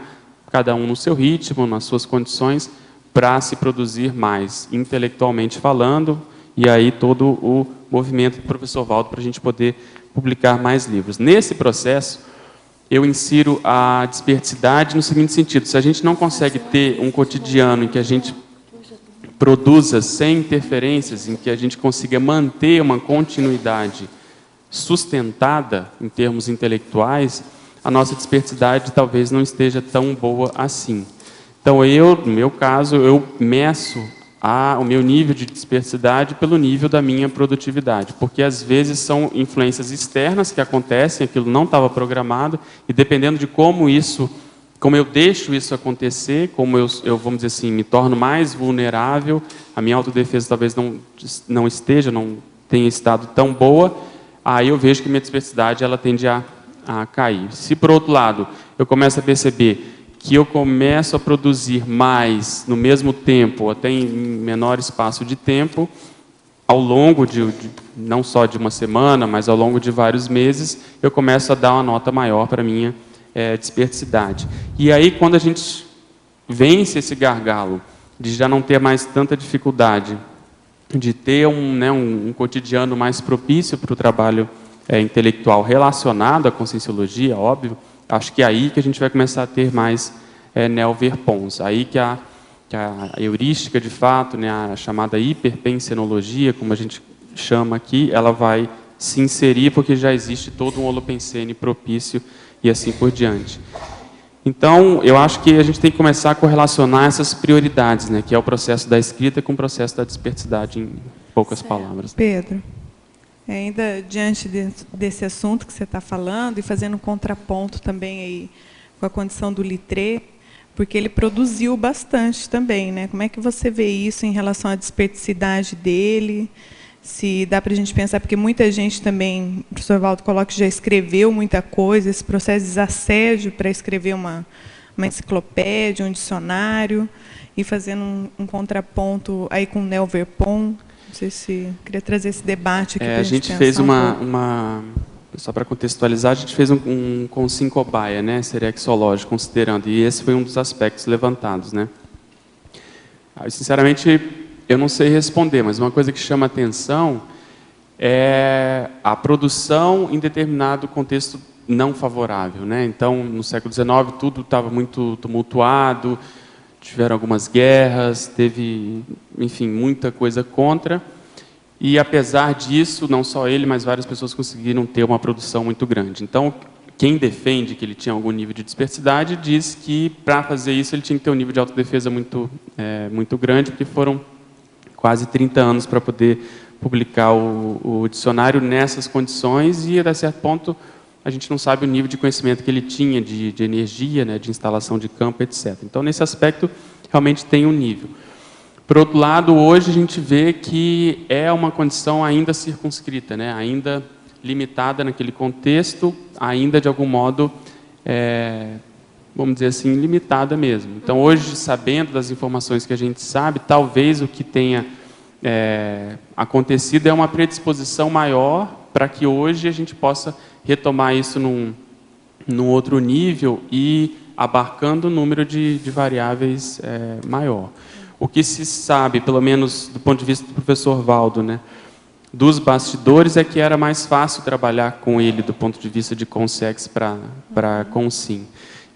cada um no seu ritmo, nas suas condições, para se produzir mais, intelectualmente falando, e aí todo o movimento do professor Valdo para a gente poder publicar mais livros. Nesse processo, eu insiro a desperticidade no seguinte sentido: se a gente não consegue ter um cotidiano em que a gente produza sem interferências, em que a gente consiga manter uma continuidade sustentada em termos intelectuais, a nossa desperticidade talvez não esteja tão boa assim. Então, no meu caso, eu meço o meu nível de dispersidade pelo nível da minha produtividade, porque às vezes são influências externas que acontecem, aquilo não estava programado, e dependendo de como eu deixo isso acontecer, como eu vamos dizer assim, me torno mais vulnerável, a minha autodefesa talvez não tenha estado tão boa, aí eu vejo que minha dispersidade ela tende a cair. Se, por outro lado, eu começo a perceber que eu começo a produzir mais no mesmo tempo, ou até em menor espaço de tempo, ao longo não só de uma semana, mas ao longo de vários meses, eu começo a dar uma nota maior para a minha desperticidade. E aí, quando a gente vence esse gargalo de já não ter mais tanta dificuldade, de ter um cotidiano mais propício para o trabalho intelectual relacionado à conscienciologia, óbvio, acho que é aí que a gente vai começar a ter mais neoverpons. Aí que a heurística, de fato, né, a chamada hiperpensenologia, como a gente chama aqui, ela vai se inserir porque já existe todo um holopensene propício e assim por diante. Então, eu acho que a gente tem que começar a correlacionar essas prioridades, né, que é o processo da escrita com o processo da dispersidade, em poucas palavras. Pedro, ainda diante desse assunto que você está falando, e fazendo um contraponto também aí com a condição do Littré, porque ele produziu bastante também, né? Como é que você vê isso em relação à dispersidade dele? Se dá para a gente pensar, porque muita gente também, o professor Valdo coloca que já escreveu muita coisa, esse processo de assédio para escrever uma enciclopédia, um dicionário, e fazendo um contraponto aí com o Nel Verpon. Não sei se queria trazer esse debate aqui para a gente fez só para contextualizar, a gente fez um consim cobaia, né, serexológico, considerando, e esse foi um dos aspectos levantados, né. Sinceramente, eu não sei responder, mas uma coisa que chama atenção é a produção em determinado contexto não favorável, né? Então, no século XIX, tudo estava muito tumultuado, tiveram algumas guerras, teve, enfim, muita coisa contra, e apesar disso, não só ele, mas várias pessoas conseguiram ter uma produção muito grande. Então, quem defende que ele tinha algum nível de dispersidade diz que, para fazer isso, ele tinha que ter um nível de autodefesa muito grande, porque foram quase 30 anos para poder publicar o dicionário nessas condições, e, a certo ponto, a gente não sabe o nível de conhecimento que ele tinha, de energia, né, de instalação de campo, etc. Então, nesse aspecto, realmente tem um nível. Por outro lado, hoje a gente vê que é uma condição ainda circunscrita, né, ainda limitada naquele contexto, ainda, de algum modo, vamos dizer assim, limitada mesmo. Então, hoje, sabendo das informações que a gente sabe, talvez o que tenha acontecido é uma predisposição maior para que hoje a gente possa retomar isso num outro nível e abarcando um número de variáveis maior. O que se sabe, pelo menos do ponto de vista do professor Valdo, né, dos bastidores, é que era mais fácil trabalhar com ele do ponto de vista de consex para consim.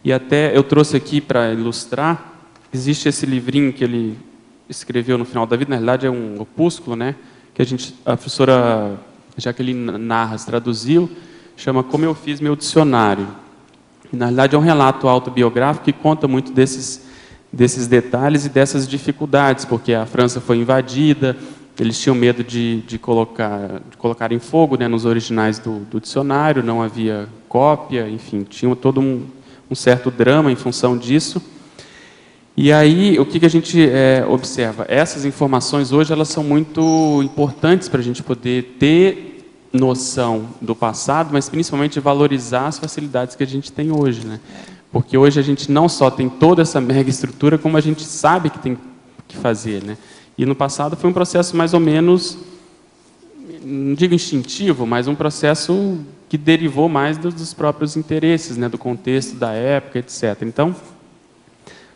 E até eu trouxe aqui para ilustrar, existe esse livrinho que ele escreveu no final da vida, na realidade é um opúsculo, né, que a professora Jaqueline Narras traduziu, chama Como Eu Fiz Meu Dicionário. E, na realidade é um relato autobiográfico que conta muito desses detalhes e dessas dificuldades, porque a França foi invadida, eles tinham medo de colocar em fogo, né, nos originais do dicionário, não havia cópia, enfim, tinha todo um certo drama em função disso. E aí, o que a gente observa? Essas informações hoje elas são muito importantes para a gente poder ter noção do passado, mas principalmente valorizar as facilidades que a gente tem hoje, né? Porque hoje a gente não só tem toda essa mega estrutura, como a gente sabe que tem que fazer, né? E no passado foi um processo mais ou menos, não digo instintivo, mas um processo que derivou mais dos próprios interesses, né? Do contexto da época, etc. Então,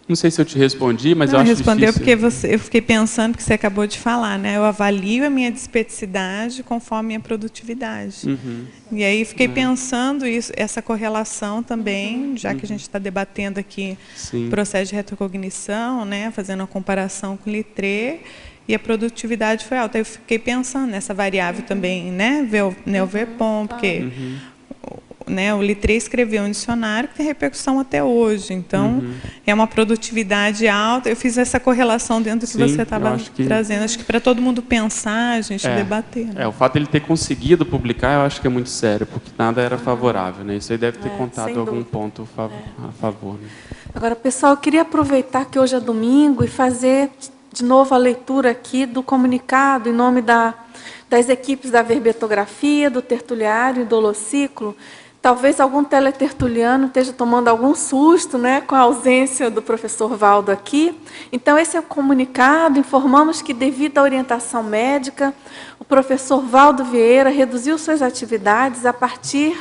não sei se eu te respondi, mas eu acho difícil. Não, respondeu porque eu fiquei pensando que você acabou de falar, né? Eu avalio a minha dispersidade conforme a minha produtividade. Uhum. E aí fiquei pensando essa correlação também, já que a gente está debatendo aqui o processo de retrocognição, né? Fazendo uma comparação com o Littré, e a produtividade foi alta. Eu fiquei pensando nessa variável também, né? Nel Verpon, porque né, o Littré escreveu um dicionário que tem repercussão até hoje. Então, é uma produtividade alta. Eu fiz essa correlação dentro do que você estava trazendo. Acho que para todo mundo pensar, a gente debater. Né? O fato de ele ter conseguido publicar, eu acho que é muito sério, porque nada era favorável. Né? Isso aí deve ter contado algum ponto a favor. Né? Agora, pessoal, eu queria aproveitar que hoje é domingo e fazer de novo a leitura aqui do comunicado em nome das equipes da verbetografia, do tertuliário e do holociclo. Talvez algum teletertuliano esteja tomando algum susto, né, com a ausência do professor Valdo aqui. Então, esse é o comunicado. Informamos que, devido à orientação médica, o professor Valdo Vieira reduziu suas atividades a partir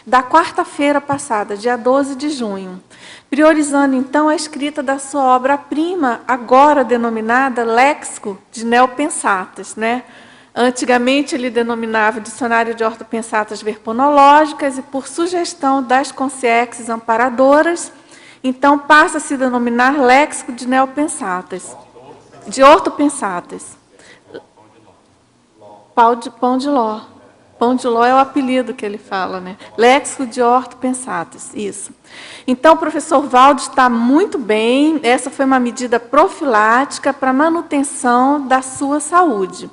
da quarta-feira passada, dia 12 de junho, priorizando, então, a escrita da sua obra-prima, agora denominada Léxico de Neopensatas, né? Antigamente, ele denominava Dicionário de Ortopensatas Verponológicas e, por sugestão das consciexes amparadoras, então passa a se denominar Léxico de Neopensatas, de Ortopensatas. Pão de ló. Pão de ló é o apelido que ele fala, né? Léxico de orto pensatus, isso. Então, o professor Valdo está muito bem. Essa foi uma medida profilática para manutenção da sua saúde.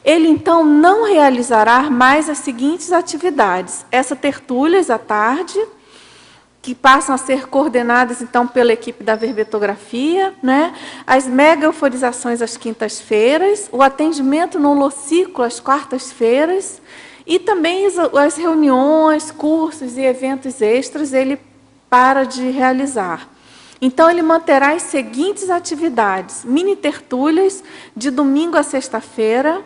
Ele, então, não realizará mais as seguintes atividades. Essa tertúlias à tarde, que passam a ser coordenadas, então, pela equipe da verbetografia, né? As mega-euforizações às quintas-feiras, o atendimento no holociclo às quartas-feiras, e também as reuniões, cursos e eventos extras, ele para de realizar. Então, ele manterá as seguintes atividades: mini-tertúlias, de domingo a sexta-feira,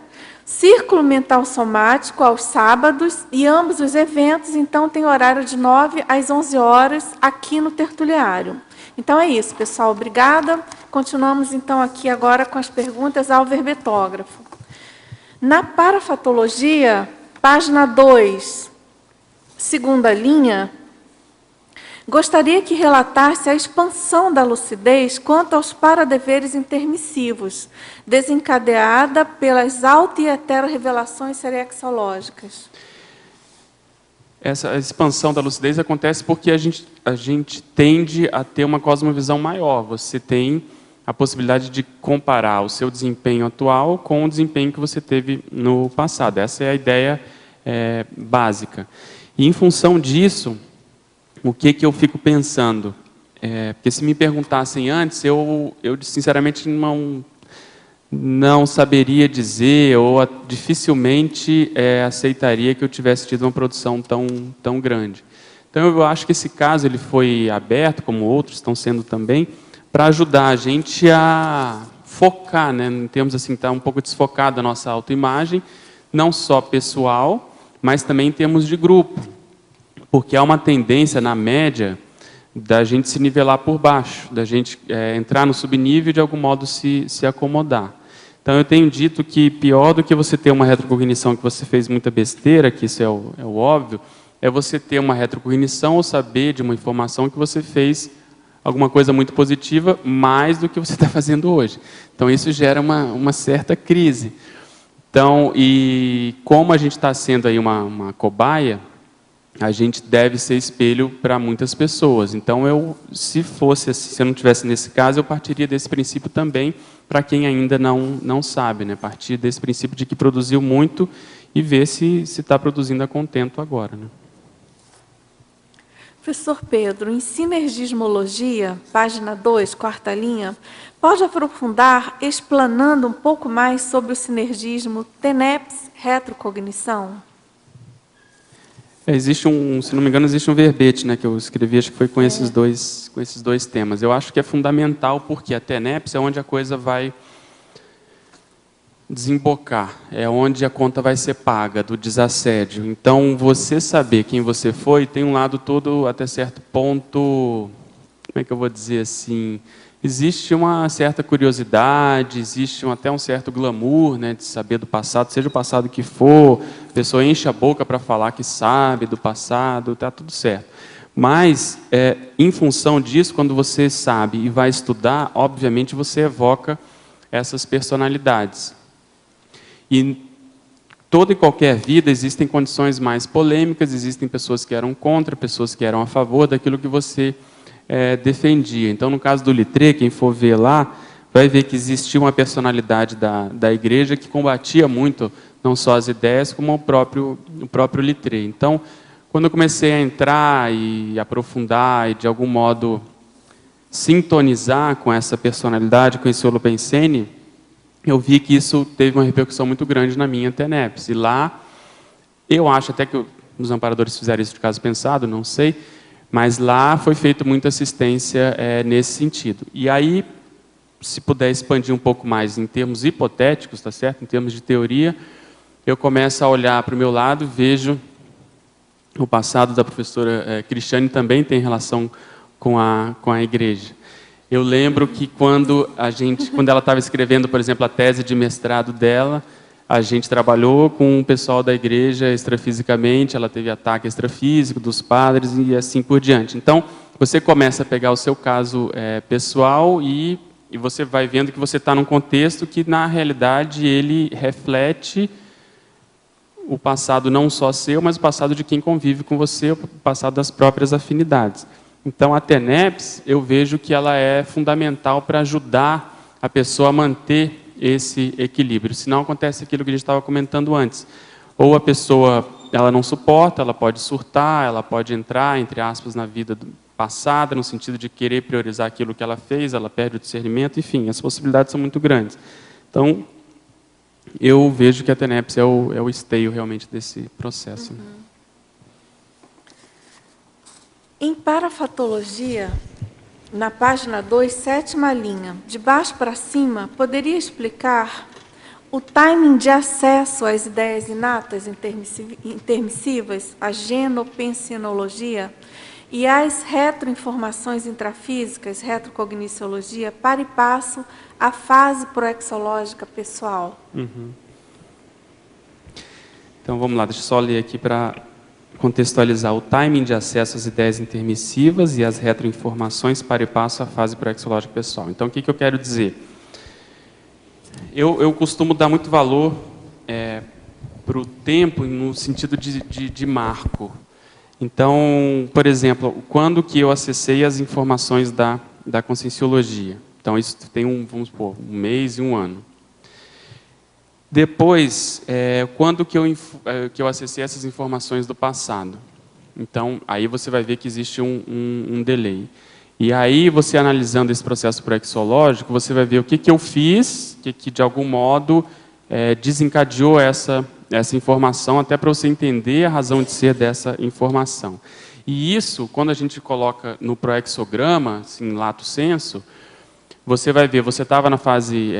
círculo mental somático aos sábados, e ambos os eventos, então, têm horário de 9 às 11 horas aqui no tertuliário. Então, é isso, pessoal. Obrigada. Continuamos, então, aqui agora com as perguntas ao verbetógrafo. Na parafatologia, página 2, segunda linha, gostaria que relatasse a expansão da lucidez quanto aos paradeveres intermissivos, desencadeada pelas auto- e hetero-revelações serexológicas. Essa expansão da lucidez acontece porque a gente tende a ter uma cosmovisão maior. Você tem a possibilidade de comparar o seu desempenho atual com o desempenho que você teve no passado. Essa é a ideia básica. E, em função disso, o que eu fico pensando? Porque se me perguntassem antes, eu sinceramente não saberia dizer, ou dificilmente aceitaria que eu tivesse tido uma produção tão grande. Então, eu acho que esse caso ele foi aberto, como outros estão sendo também, para ajudar a gente a focar, né, em termos assim, está um pouco desfocada a nossa autoimagem, não só pessoal, mas também em termos de grupo. Porque há uma tendência, na média, da gente se nivelar por baixo, da gente entrar no subnível e, de algum modo, se acomodar. Então, eu tenho dito que pior do que você ter uma retrocognição que você fez muita besteira, que isso é o óbvio, é você ter uma retrocognição ou saber de uma informação que você fez alguma coisa muito positiva, mais do que você está fazendo hoje. Então, isso gera uma certa crise. Então, e como a gente está sendo aí uma cobaia, a gente deve ser espelho para muitas pessoas. Então, se eu não tivesse nesse caso, eu partiria desse princípio também para quem ainda não sabe, né? Partir desse princípio de que produziu muito e ver se está produzindo a contento agora, né? Professor Pedro, em sinergismologia, página 2, quarta linha, pode aprofundar explanando um pouco mais sobre o sinergismo TENEPS-retrocognição? Existe se não me engano, existe um verbete, né, que eu escrevi, acho que foi com esses dois temas. Eu acho que é fundamental porque a TENEPS é onde a coisa vai desembocar, é onde a conta vai ser paga do desassédio. Então, você saber quem você foi tem um lado todo, até certo ponto, como é que eu vou dizer assim, existe uma certa curiosidade, existe até um certo glamour, né, de saber do passado, seja o passado que for, a pessoa enche a boca para falar que sabe do passado, está tudo certo. Mas, em função disso, quando você sabe e vai estudar, obviamente você evoca essas personalidades. E toda e qualquer vida existem condições mais polêmicas, existem pessoas que eram contra, pessoas que eram a favor daquilo que você defendia. Então, no caso do Littré, quem for ver lá, vai ver que existia uma personalidade da igreja que combatia muito, não só as ideias, como o próprio Littré. Então, quando eu comecei a entrar e aprofundar e, de algum modo, sintonizar com essa personalidade, com esse Holopensene, eu vi que isso teve uma repercussão muito grande na minha TENEPS. E lá, eu acho até que os amparadores fizeram isso de caso pensado, não sei, mas lá foi feita muita assistência nesse sentido. E aí, se puder expandir um pouco mais em termos hipotéticos, tá certo? Em termos de teoria, eu começo a olhar para o meu lado, vejo o passado da professora Cristiane também tem relação com a igreja. Eu lembro que quando ela estava escrevendo, por exemplo, a tese de mestrado dela, a gente trabalhou com o pessoal da igreja extrafisicamente, ela teve ataque extrafísico dos padres e assim por diante. Então, você começa a pegar o seu caso pessoal e você vai vendo que você está num contexto que, na realidade, ele reflete o passado não só seu, mas o passado de quem convive com você, o passado das próprias afinidades. Então, a TENEPS, eu vejo que ela é fundamental para ajudar a pessoa a manter esse equilíbrio. Senão acontece aquilo que a gente estava comentando antes. Ou a pessoa, ela não suporta, ela pode surtar, ela pode entrar, entre aspas, na vida passada, no sentido de querer priorizar aquilo que ela fez, ela perde o discernimento, enfim, as possibilidades são muito grandes. Então, eu vejo que a TENEPS é o esteio realmente desse processo. Em parafatologia, na página 2, 7ª linha, de baixo para cima, poderia explicar o timing de acesso às ideias inatas intermissivas, a genopensinologia, e às retroinformações intrafísicas, retrocogniciologia, para e passo à fase proexológica pessoal? Então, vamos lá, deixa eu só ler aqui para contextualizar o timing de acesso às ideias intermissivas e às retroinformações para e passo à fase proexológica pessoal. Então, o que eu quero dizer? Eu costumo dar muito valor para o tempo no sentido de marco. Então, por exemplo, quando que eu acessei as informações da conscienciologia? Então, isso tem vamos supor, 1 mês e 1 ano. Depois, quando que eu acessei essas informações do passado? Então, aí você vai ver que existe um delay. E aí, você analisando esse processo proexológico, você vai ver o que eu fiz, que de algum modo desencadeou essa informação, até para você entender a razão de ser dessa informação. E isso, quando a gente coloca no proexograma, assim, lato sensu, você vai ver, você estava na fase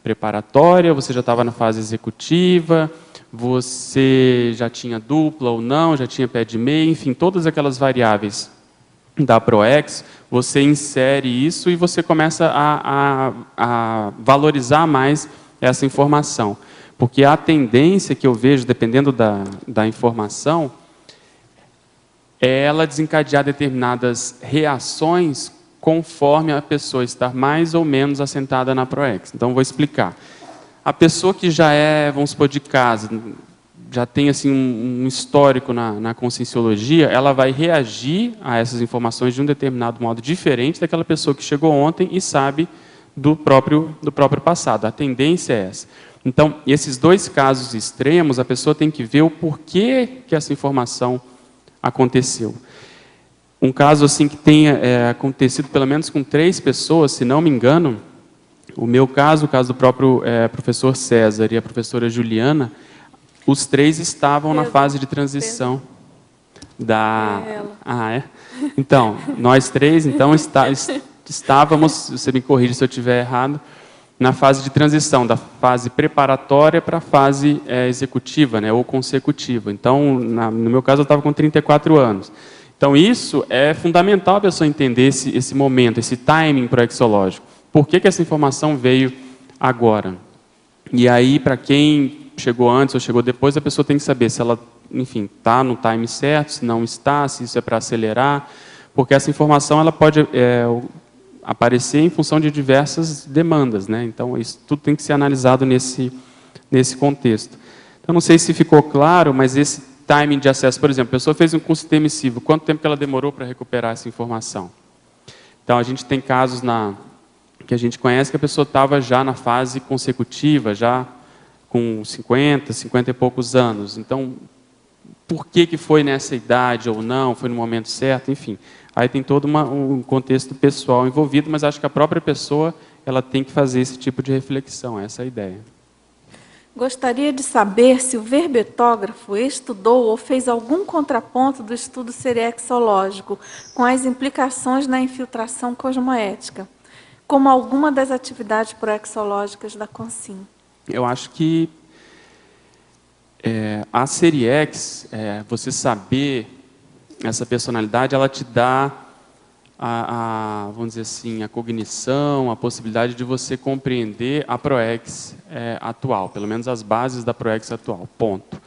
preparatória, você já estava na fase executiva, você já tinha dupla ou não, já tinha pé de meia, enfim, todas aquelas variáveis da ProEx, você insere isso e você começa a valorizar mais essa informação. Porque a tendência que eu vejo, dependendo da informação, é ela desencadear determinadas reações conforme a pessoa estar mais ou menos assentada na ProEx. Então, vou explicar. A pessoa que já vamos supor, de casa, já tem assim, um histórico na conscienciologia, ela vai reagir a essas informações de um determinado modo diferente daquela pessoa que chegou ontem e sabe do próprio passado. A tendência é essa. Então, esses dois casos extremos, a pessoa tem que ver o porquê que essa informação aconteceu. Um caso assim que tenha acontecido pelo menos com 3 pessoas, se não me engano, o meu caso, o caso do próprio professor César e a professora Juliana, os 3 estavam na fase de transição da... Então, nós 3, então, estávamos, você me corrige se eu estiver errado, na fase de transição, da fase preparatória para a fase executiva, né, ou consecutiva. Então, no meu caso, eu estava com 34 anos. Então, isso é fundamental a pessoa entender esse momento, esse timing proexológico. Por que essa informação veio agora? E aí, para quem chegou antes ou chegou depois, a pessoa tem que saber se ela, enfim, está no time certo, se não está, se isso é para acelerar, porque essa informação ela pode aparecer em função de diversas demandas, né? Então, isso tudo tem que ser analisado nesse contexto. Então, não sei se ficou claro, mas esse timing de acesso, por exemplo, a pessoa fez um curso intermissivo, quanto tempo que ela demorou para recuperar essa informação? Então, a gente tem casos que a gente conhece que a pessoa estava já na fase consecutiva, já com 50 e poucos anos. Então, por que foi nessa idade ou não, foi no momento certo, enfim. Aí tem todo um contexto pessoal envolvido, mas acho que a própria pessoa ela tem que fazer esse tipo de reflexão, essa é a ideia. Gostaria de saber se o verbetógrafo estudou ou fez algum contraponto do estudo seriexológico com as implicações na infiltração cosmoética, como alguma das atividades proexológicas da Consim. Eu acho que a Seriex, você saber essa personalidade, ela te dá vamos dizer assim, a cognição, a possibilidade de você compreender a ProEx atual, pelo menos as bases da ProEx atual, ponto.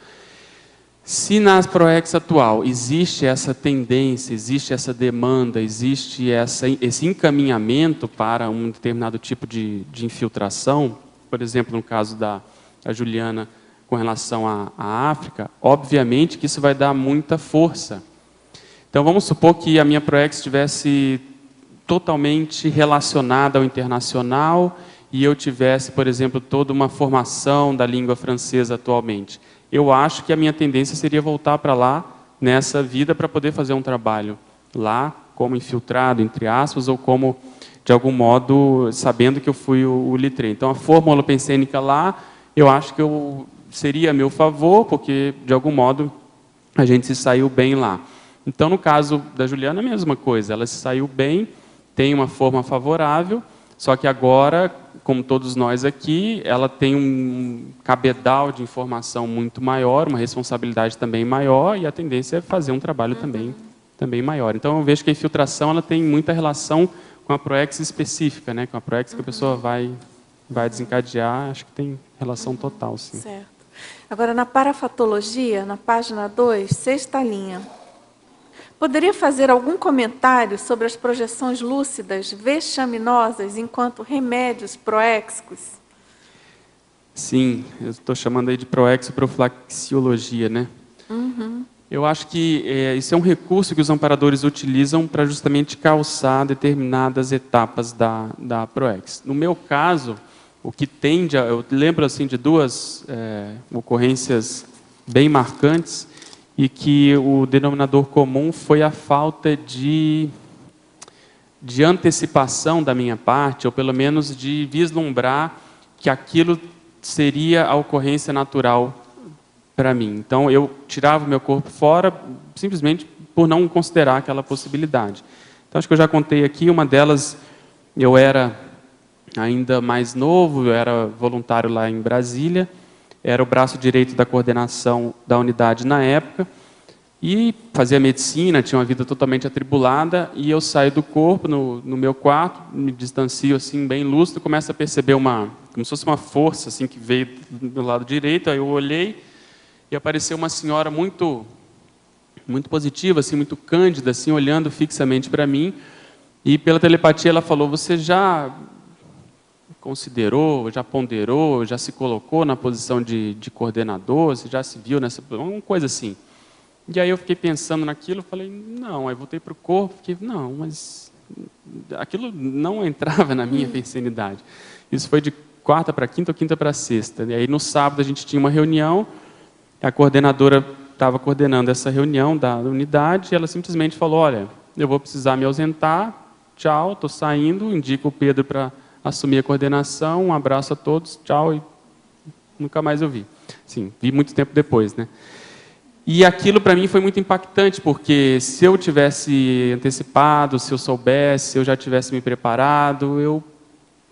Se na ProEx atual existe essa tendência, existe essa demanda, existe esse encaminhamento para um determinado tipo de infiltração, por exemplo, no caso da Juliana, com relação à África, obviamente que isso vai dar muita força. Então, vamos supor que a minha Proex estivesse totalmente relacionada ao internacional e eu tivesse, por exemplo, toda uma formação da língua francesa atualmente. Eu acho que a minha tendência seria voltar para lá, nessa vida, para poder fazer um trabalho lá, como infiltrado, entre aspas, ou como, de algum modo, sabendo que eu fui o litré. Então, a forma holopensênica lá, eu acho que seria a meu favor, porque, de algum modo, a gente se saiu bem lá. Então, no caso da Juliana, a mesma coisa. Ela se saiu bem, tem uma forma favorável, só que agora, como todos nós aqui, ela tem um cabedal de informação muito maior, uma responsabilidade também maior, e a tendência é fazer um trabalho também maior. Então, eu vejo que a infiltração ela tem muita relação com a Proex específica, né? Com a Proex que a pessoa vai desencadear, acho que tem relação total, sim. Certo. Agora, na parafatologia, na página 2, sexta linha, poderia fazer algum comentário sobre as projeções lúcidas vexaminosas enquanto remédios proéxicos? Sim, eu estou chamando aí de proexoprofilaxiologia, né? Eu acho que isso é um recurso que os amparadores utilizam para justamente calçar determinadas etapas da Proex. No meu caso, o que tende eu lembro assim de duas ocorrências bem marcantes e que o denominador comum foi a falta de antecipação da minha parte, ou pelo menos de vislumbrar que aquilo seria a ocorrência natural para mim. Então, eu tirava o meu corpo fora simplesmente por não considerar aquela possibilidade. Então, acho que eu já contei aqui, uma delas, eu era ainda mais novo, eu era voluntário lá em Brasília, era o braço direito da coordenação da unidade na época, e fazia medicina, tinha uma vida totalmente atribulada, e eu saio do corpo no meu quarto, me distancio assim, bem lúcido, começo a perceber como se fosse uma força assim, que veio do lado direito, aí eu olhei, e apareceu uma senhora muito positiva, assim, muito cândida, assim, olhando fixamente para mim, e pela telepatia ela falou: você já considerou, já ponderou, já se colocou na posição de coordenador, você já se viu nessa, uma coisa assim. E aí eu fiquei pensando naquilo, falei, não, aí voltei para o corpo, fiquei, não, mas aquilo não entrava na minha pensanidade. Isso foi de quarta para quinta ou quinta para sexta. E aí no sábado a gente tinha uma reunião, a coordenadora estava coordenando essa reunião da unidade, e ela simplesmente falou: olha, eu vou precisar me ausentar, tchau, estou saindo, indico o Pedro para assumir a coordenação, um abraço a todos, tchau, e nunca mais eu vi. Sim, vi muito tempo depois, né? E aquilo para mim foi muito impactante, porque se eu tivesse antecipado, se eu soubesse, se eu já tivesse me preparado, eu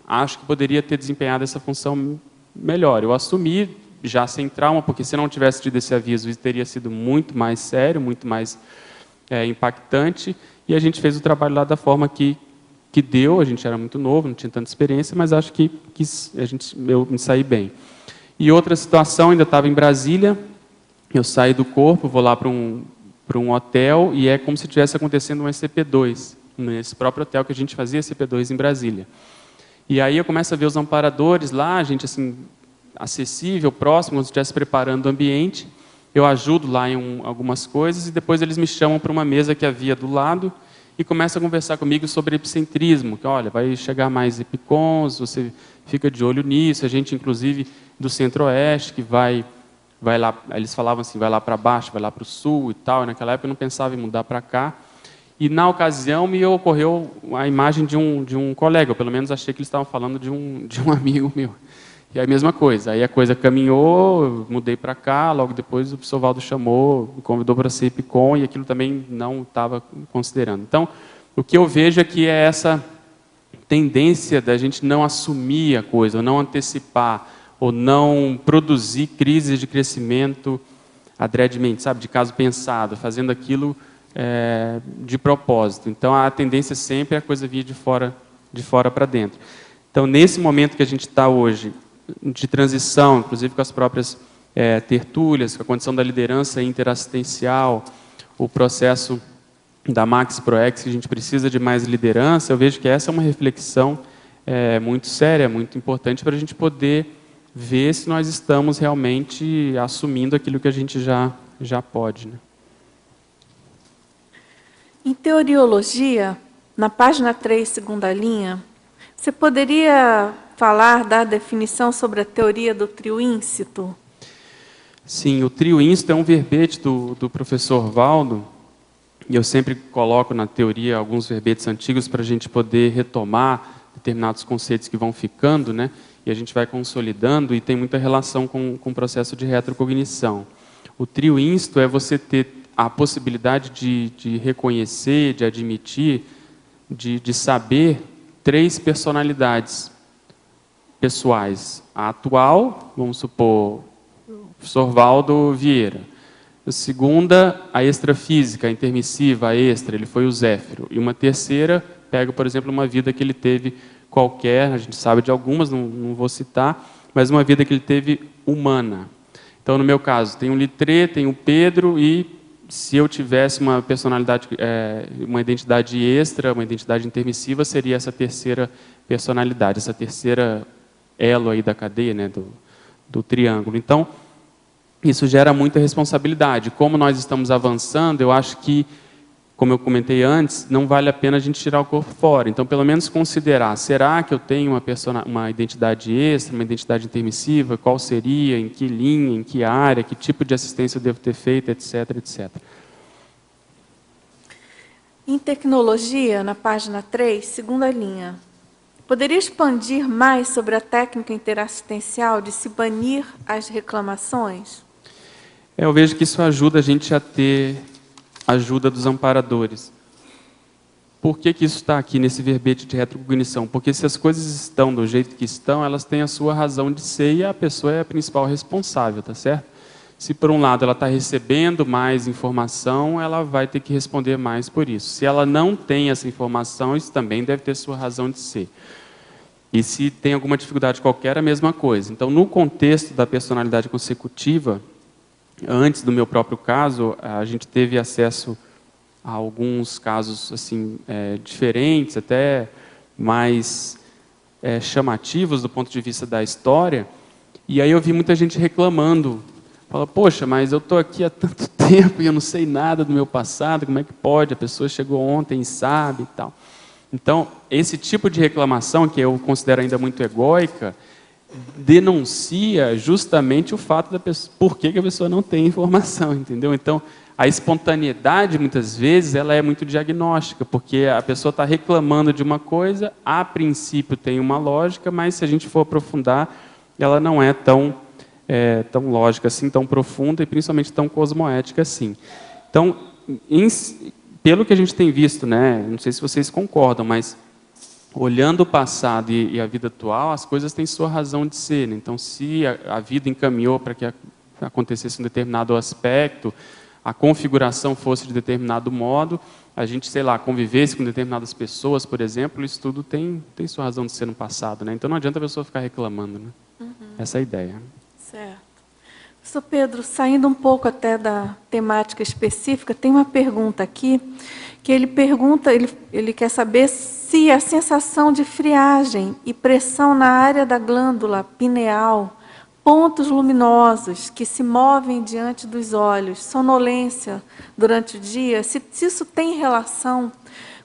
acho que poderia ter desempenhado essa função melhor. Eu assumi já sem trauma, porque se não tivesse tido esse aviso, isso teria sido muito mais sério, muito mais impactante, e a gente fez o trabalho lá da forma que deu. A gente era muito novo, não tinha tanta experiência, mas acho que eu me saí bem. E outra situação, ainda estava em Brasília, eu saio do corpo, vou lá para um hotel, e é como se estivesse acontecendo um SCP-2, nesse próprio hotel que a gente fazia SCP-2 em Brasília. E aí eu começo a ver os amparadores lá, a gente assim, acessível, próximo, como se estivesse preparando o ambiente. Eu ajudo lá em algumas coisas, e depois eles me chamam para uma mesa que havia do lado, e começam a conversar comigo sobre epicentrismo, que, olha, vai chegar mais epicons, você fica de olho nisso. A gente, inclusive, do centro-oeste, que vai lá, eles falavam assim, vai lá para baixo, vai lá para o sul e tal, e naquela época eu não pensava em mudar para cá. E na ocasião me ocorreu a imagem de um colega, eu pelo menos achei que eles estavam falando de um amigo meu. E aí a mesma coisa, aí a coisa caminhou, eu mudei para cá, logo depois o professor Valdo chamou, me convidou para ser Epicom, e aquilo também não estava considerando. Então, o que eu vejo é que é essa tendência da gente não assumir a coisa, ou não antecipar, ou não produzir crises de crescimento adredemente, sabe, de caso pensado, fazendo aquilo de propósito. Então, a tendência sempre é a coisa vir de fora para dentro. Então, nesse momento que a gente está hoje, de transição, inclusive com as próprias tertúlias, com a condição da liderança interassistencial, o processo da Max Proex, que a gente precisa de mais liderança, eu vejo que essa é uma reflexão muito séria, muito importante para a gente poder ver se nós estamos realmente assumindo aquilo que a gente já pode, né? Em teoriologia, na página 3, segunda linha, você poderia falar, dar definição sobre a teoria do trio íncito? Sim, o trio íncito é um verbete do professor Valdo, e eu sempre coloco na teoria alguns verbetes antigos para a gente poder retomar determinados conceitos que vão ficando, né? E a gente vai consolidando, e tem muita relação com o processo de retrocognição. O trio íncito é você ter a possibilidade de reconhecer, de admitir, de saber 3 personalidades pessoais. A atual, vamos supor, o professor Valdo Vieira. A segunda, a extrafísica, a intermissiva, a extra, ele foi o Zéfiro. E uma terceira, pega, por exemplo, uma vida que ele teve qualquer, a gente sabe de algumas, não vou citar, mas uma vida que ele teve humana. Então, no meu caso, tem o Littré, tem o Pedro, e se eu tivesse uma personalidade, uma identidade extra, uma identidade intermissiva, seria essa terceira personalidade, essa terceira elo aí da cadeia, né, do triângulo. Então, isso gera muita responsabilidade. Como nós estamos avançando, eu acho que, como eu comentei antes, não vale a pena a gente tirar o corpo fora. Então, pelo menos considerar, será que eu tenho uma identidade extra, uma identidade intermissiva, qual seria, em que linha, em que área, que tipo de assistência eu devo ter feito, etc, etc. Em tecnologia, na página 3, segunda linha, poderia expandir mais sobre a técnica interassistencial de se banir as reclamações? Eu vejo que isso ajuda a gente a ter ajuda dos amparadores. Por que isso está aqui nesse verbete de retrocognição? Porque se as coisas estão do jeito que estão, elas têm a sua razão de ser e a pessoa é a principal responsável, tá certo? Se por um lado ela está recebendo mais informação, ela vai ter que responder mais por isso. Se ela não tem essa informação, isso também deve ter sua razão de ser. E se tem alguma dificuldade qualquer, a mesma coisa. Então, no contexto da personalidade consecutiva, antes do meu próprio caso, a gente teve acesso a alguns casos assim, diferentes, até mais chamativos do ponto de vista da história, e aí eu vi muita gente reclamando, fala, poxa, mas eu estou aqui há tanto tempo e eu não sei nada do meu passado, como é que pode? A pessoa chegou ontem e sabe e tal. Então, esse tipo de reclamação, que eu considero ainda muito egóica, denuncia justamente o fato da pessoa, por que a pessoa não tem informação, entendeu? Então, a espontaneidade, muitas vezes, ela é muito diagnóstica, porque a pessoa está reclamando de uma coisa, a princípio tem uma lógica, mas se a gente for aprofundar, ela não é tão lógica assim, tão profunda e principalmente tão cosmoética assim. Então, pelo que a gente tem visto, né, não sei se vocês concordam, mas olhando o passado e a vida atual, as coisas têm sua razão de ser, né? Então, se a vida encaminhou para que acontecesse um determinado aspecto, a configuração fosse de determinado modo, a gente, sei lá, convivesse com determinadas pessoas, por exemplo, isso tudo tem sua razão de ser no passado, né? Então, não adianta a pessoa ficar reclamando, né? Essa é a ideia. Certo. Professor Pedro, saindo um pouco até da temática específica, tem uma pergunta aqui, que ele pergunta, ele quer saber se a sensação de friagem e pressão na área da glândula pineal, pontos luminosos que se movem diante dos olhos, sonolência durante o dia, se isso tem relação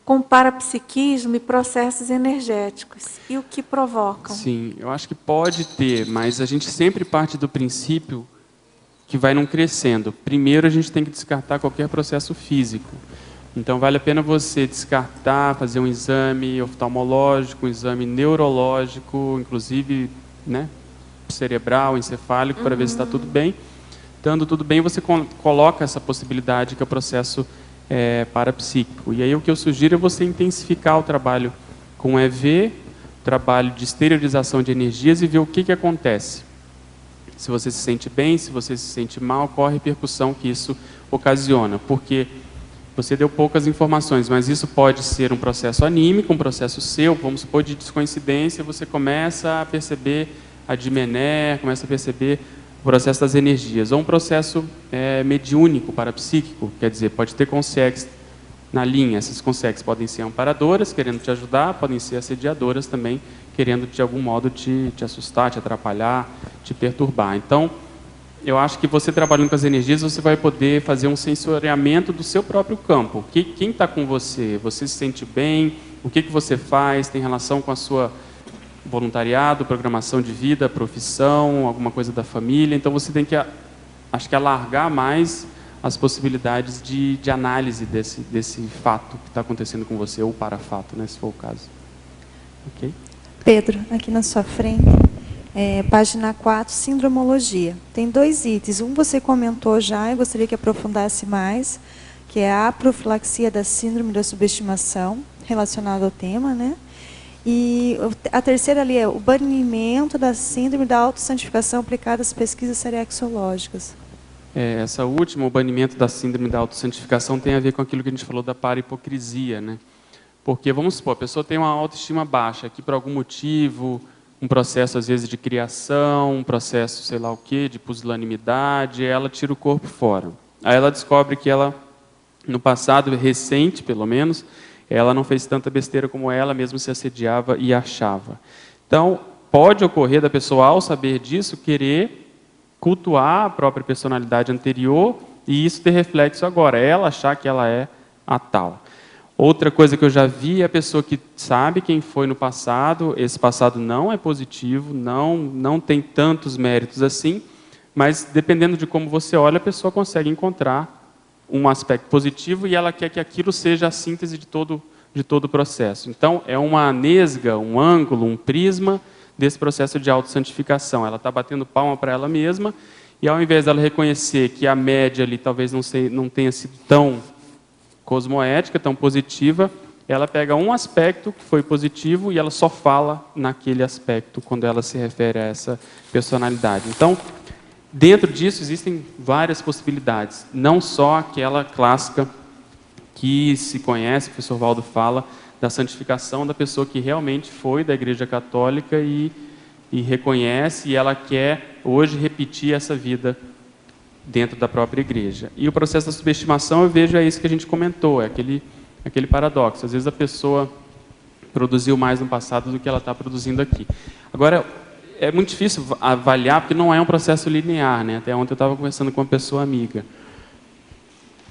com parapsiquismo e processos energéticos, e o que provocam? Sim, eu acho que pode ter, mas a gente sempre parte do princípio que vai não crescendo. Primeiro, a gente tem que descartar qualquer processo físico. Então, vale a pena você descartar, fazer um exame oftalmológico, um exame neurológico, inclusive, né, cerebral, encefálico, para ver se está tudo bem. Estando tudo bem, você coloca essa possibilidade que é o processo parapsíquico. E aí, o que eu sugiro é você intensificar o trabalho com EV, trabalho de esterilização de energias e ver o que acontece. Se você se sente bem, se você se sente mal, qual a repercussão que isso ocasiona. Porque você deu poucas informações, mas isso pode ser um processo anímico, um processo seu, vamos supor, de descoincidência, você começa a perceber a dimené, começa a perceber o processo das energias. Ou um processo mediúnico, parapsíquico, quer dizer, pode ter consegues na linha. Essas consegues podem ser amparadoras, querendo te ajudar, podem ser assediadoras também, querendo de algum modo te assustar, te atrapalhar, te perturbar. Então, eu acho que você trabalhando com as energias, você vai poder fazer um sensoriamento do seu próprio campo. Quem está com você? Você se sente bem? O que você faz? Tem relação com a sua voluntariado, programação de vida, profissão, alguma coisa da família? Então, você tem que, acho que, alargar mais as possibilidades de análise desse fato que está acontecendo com você, ou parafato, né, se for o caso. Ok? Pedro, aqui na sua frente, página 4, sindromologia. Tem 2 itens. Um você comentou já, eu gostaria que aprofundasse mais, que é a profilaxia da síndrome da subestimação, relacionada ao tema, né? E a terceira ali é o banimento da síndrome da autossantificação aplicada às pesquisas serexológicas. Essa última, o banimento da síndrome da autossantificação, tem a ver com aquilo que a gente falou da para-hipocrisia, né? Porque, vamos supor, a pessoa tem uma autoestima baixa, que por algum motivo, um processo, às vezes, de criação, um processo, sei lá o quê, de pusilanimidade, ela tira o corpo fora. Aí ela descobre que ela, no passado recente, pelo menos, ela não fez tanta besteira como ela mesmo se assediava e achava. Então, pode ocorrer da pessoa, ao saber disso, querer cultuar a própria personalidade anterior e isso ter reflexo agora, ela achar que ela é a tal. Outra coisa que eu já vi é a pessoa que sabe quem foi no passado, esse passado não é positivo, não tem tantos méritos assim, mas dependendo de como você olha, a pessoa consegue encontrar um aspecto positivo e ela quer que aquilo seja a síntese de todo o processo. Então, é uma nesga, um ângulo, um prisma desse processo de autossantificação. Ela está batendo palma para ela mesma e, ao invés dela reconhecer que a média ali talvez não tenha sido tão cosmoética, tão positiva, ela pega um aspecto que foi positivo e ela só fala naquele aspecto quando ela se refere a essa personalidade. Então, dentro disso existem várias possibilidades, não só aquela clássica que se conhece, o professor Valdo fala, da santificação da pessoa que realmente foi da Igreja Católica e reconhece, e ela quer hoje repetir essa vida dentro da própria igreja. E o processo da subestimação, eu vejo, é isso que a gente comentou, é aquele paradoxo. Às vezes a pessoa produziu mais no passado do que ela está produzindo aqui. Agora, é muito difícil avaliar, porque não é um processo linear, né? Até ontem eu estava conversando com uma pessoa amiga.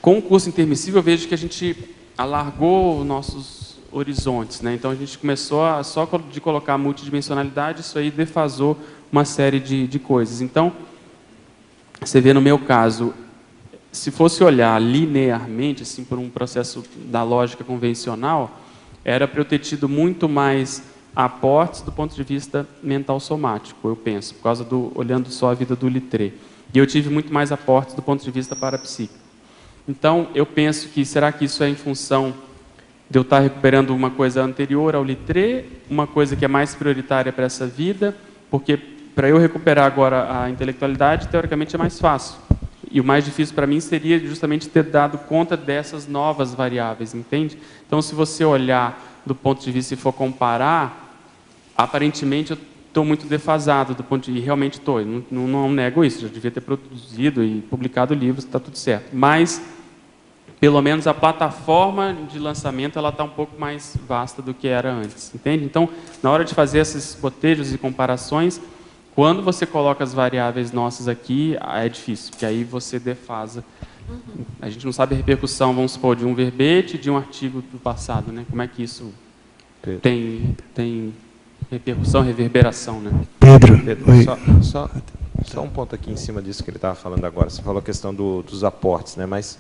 Com o curso intermissível, eu vejo que a gente alargou os nossos horizontes, né? Então, a gente começou só de colocar multidimensionalidade, isso aí defasou uma série de coisas. Então, você vê no meu caso, se fosse olhar linearmente, assim, por um processo da lógica convencional, era para eu ter tido muito mais aportes do ponto de vista mental somático, eu penso, por causa olhando só a vida do Littré. E eu tive muito mais aportes do ponto de vista parapsíquico. Então, eu penso que, será que isso é em função de eu estar recuperando uma coisa anterior ao Littré, uma coisa que é mais prioritária para essa vida, porque para eu recuperar agora a intelectualidade, teoricamente é mais fácil. E o mais difícil para mim seria justamente ter dado conta dessas novas variáveis, entende? Então, se você olhar do ponto de vista e for comparar, aparentemente eu estou muito defasado do ponto de vista, e realmente estou, não nego isso, já devia ter produzido e publicado livros, está tudo certo. Mas, pelo menos a plataforma de lançamento ela está um pouco mais vasta do que era antes, entende? Então, na hora de fazer esses cotejos e comparações, quando você coloca as variáveis nossas aqui, é difícil, porque aí você defasa. A gente não sabe a repercussão, vamos supor, de um verbete, de um artigo do passado, né? Como é que isso tem repercussão, reverberação, né? Pedro, só um ponto aqui em cima disso que ele estava falando agora. Você falou a questão dos aportes, né? Mas,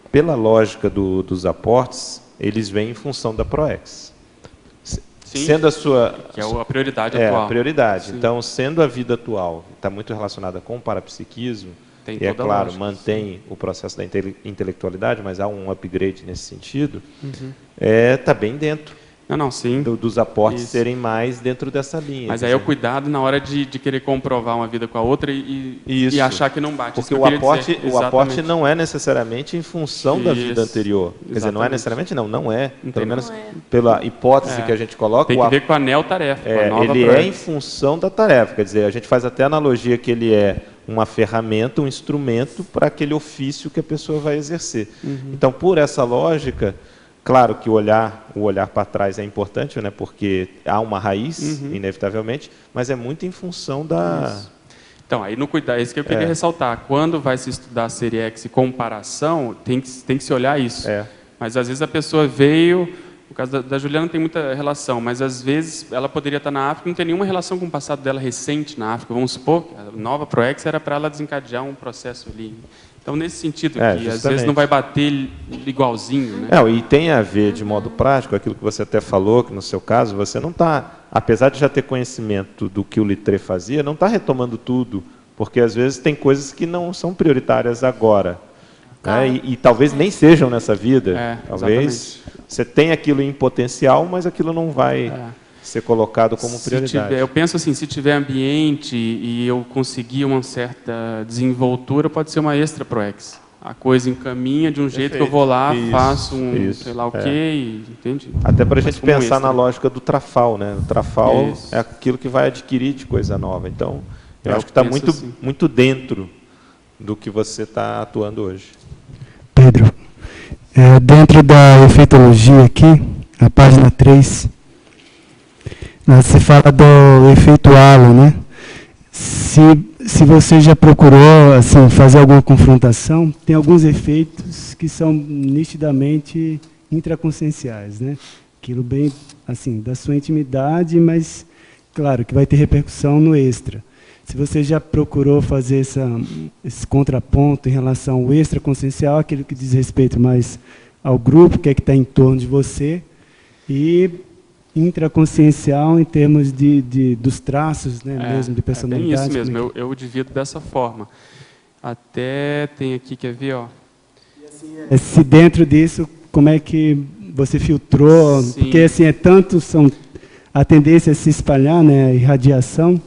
pela lógica dos aportes, eles vêm em função da ProEx. Sim, sendo a sua... Que é a prioridade atual. É, a prioridade. Sim. Então, sendo a vida atual, está muito relacionada com o parapsiquismo, Tem e é toda a claro, lógica, mantém o processo da intelectualidade, mas há um upgrade nesse sentido, está bem dentro Não, sim. dos aportes Isso. serem mais dentro dessa linha. Mas aí é o cuidado na hora de querer comprovar uma vida com a outra e achar que não bate. Porque Isso o que eu queria dizer. aporte Exatamente. não é necessariamente em função da vida Isso. anterior. Quer dizer, não é Exatamente. necessariamente, não é. Não Pelo tem. menos Não é. pela hipótese que a gente coloca, Tem que ver com a neo-tarefa, com a nova ele ProEx. é em função da tarefa. Quer dizer, a gente faz até a analogia que ele é uma ferramenta, um instrumento para aquele ofício que a pessoa vai exercer. Então, por essa lógica, Claro que o olhar para trás é importante, né, porque há uma raiz, inevitavelmente, mas é muito em função da... Isso. Então, aí no cuidado, é isso que eu queria ressaltar. Quando vai se estudar a série X e comparação, tem que se olhar isso. Mas às vezes a pessoa veio, no caso da Juliana tem muita relação, mas às vezes ela poderia estar na África e não tem nenhuma relação com o passado dela recente na África. Vamos supor que a nova ProEx era para ela desencadear um processo ali. Então, nesse sentido, que justamente. às vezes não vai bater igualzinho. Né? E tem a ver, de modo prático, aquilo que você até falou, que no seu caso, você não está, apesar de já ter conhecimento do que o Littré fazia, não está retomando tudo, porque às vezes tem coisas que não são prioritárias agora. Né? E talvez nem sejam nessa vida. Talvez você tenha aquilo em potencial, mas aquilo não vai ser colocado como prioridade. Eu penso assim, se tiver ambiente e eu conseguir uma certa desenvoltura, pode ser uma extra ProEx. A coisa encaminha de um jeito que eu vou lá, faço sei lá o quê, entende? Até para a gente pensar na lógica do Trafal, né? O Trafal é aquilo que vai adquirir de coisa nova. Então, eu acho que está muito dentro do que você está atuando hoje. Pedro, dentro da efeitologia aqui, a página 3, você fala do efeito halo, né? Se você já procurou assim, fazer alguma confrontação, tem alguns efeitos que são nitidamente intraconscienciais, né? Aquilo bem, assim, da sua intimidade, mas, claro, que vai ter repercussão no extra. Se você já procurou fazer esse contraponto em relação ao extraconsciencial, aquilo que diz respeito mais ao grupo, que é que está em torno de você, e intraconsciencial em termos dos traços, né, mesmo de personalidade. É isso mesmo, eu divido dessa forma. Até tem aqui, quer ver, ó. Se dentro disso, como é que você filtrou? Sim. Porque assim, a tendência é se espalhar, né, a irradiação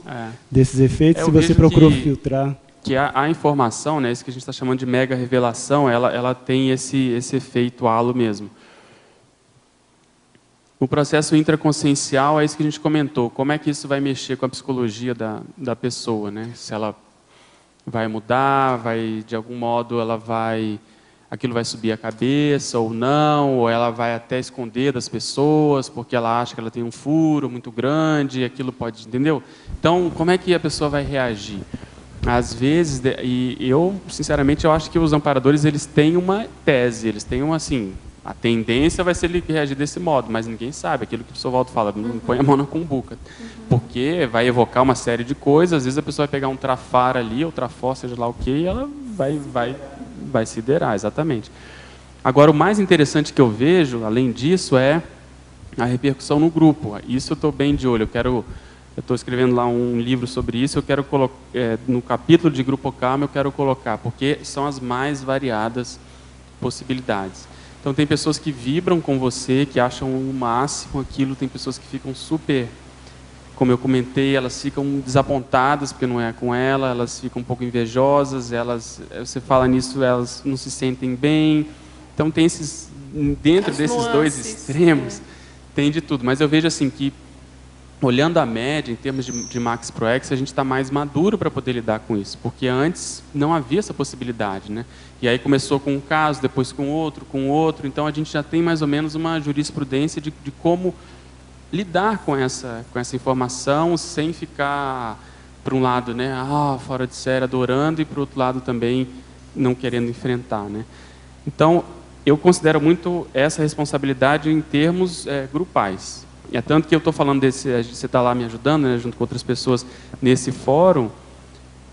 desses efeitos, se você procurou filtrar. Que a informação, né, isso que a gente está chamando de mega revelação, ela tem esse efeito halo mesmo. O processo intraconsciencial é isso que a gente comentou. Como é que isso vai mexer com a psicologia da pessoa, né? Se ela vai mudar, de algum modo aquilo vai subir a cabeça ou não, ou ela vai até esconder das pessoas porque ela acha que ela tem um furo muito grande, aquilo pode, entendeu? Então, como é que a pessoa vai reagir? Às vezes, e eu, sinceramente, eu acho que os amparadores, eles têm uma tese, eles têm assim, a tendência vai ser ele reagir desse modo, mas ninguém sabe, aquilo que o professor Waldo fala, não põe a mão na cumbuca, porque vai evocar uma série de coisas, às vezes a pessoa vai pegar um trafar ali, ou trafó, seja lá o que, e ela vai siderar, exatamente. Agora, o mais interessante que eu vejo, além disso, é a repercussão no grupo. Isso eu estou bem de olho, eu estou escrevendo lá um livro sobre isso, eu quero colocar, no capítulo de Grupo Calma, eu quero colocar, porque são as mais variadas possibilidades. Então, tem pessoas que vibram com você, que acham o máximo aquilo, tem pessoas que ficam super, como eu comentei, elas ficam desapontadas porque não é com ela, elas ficam um pouco invejosas, você fala nisso, elas não se sentem bem. Então, tem dentro desses dois extremos, tem de tudo. Mas eu vejo assim que, olhando a média, em termos de Max ProEx, a gente está mais maduro para poder lidar com isso, porque antes não havia essa possibilidade, né? E aí começou com um caso, depois com outro, então a gente já tem mais ou menos uma jurisprudência de como lidar com essa informação sem ficar, por um lado, né, fora de série, adorando, e por outro lado também não querendo enfrentar, né? Então, eu considero muito essa responsabilidade em termos grupais. É tanto que eu estou falando você está lá me ajudando, né, junto com outras pessoas, nesse fórum,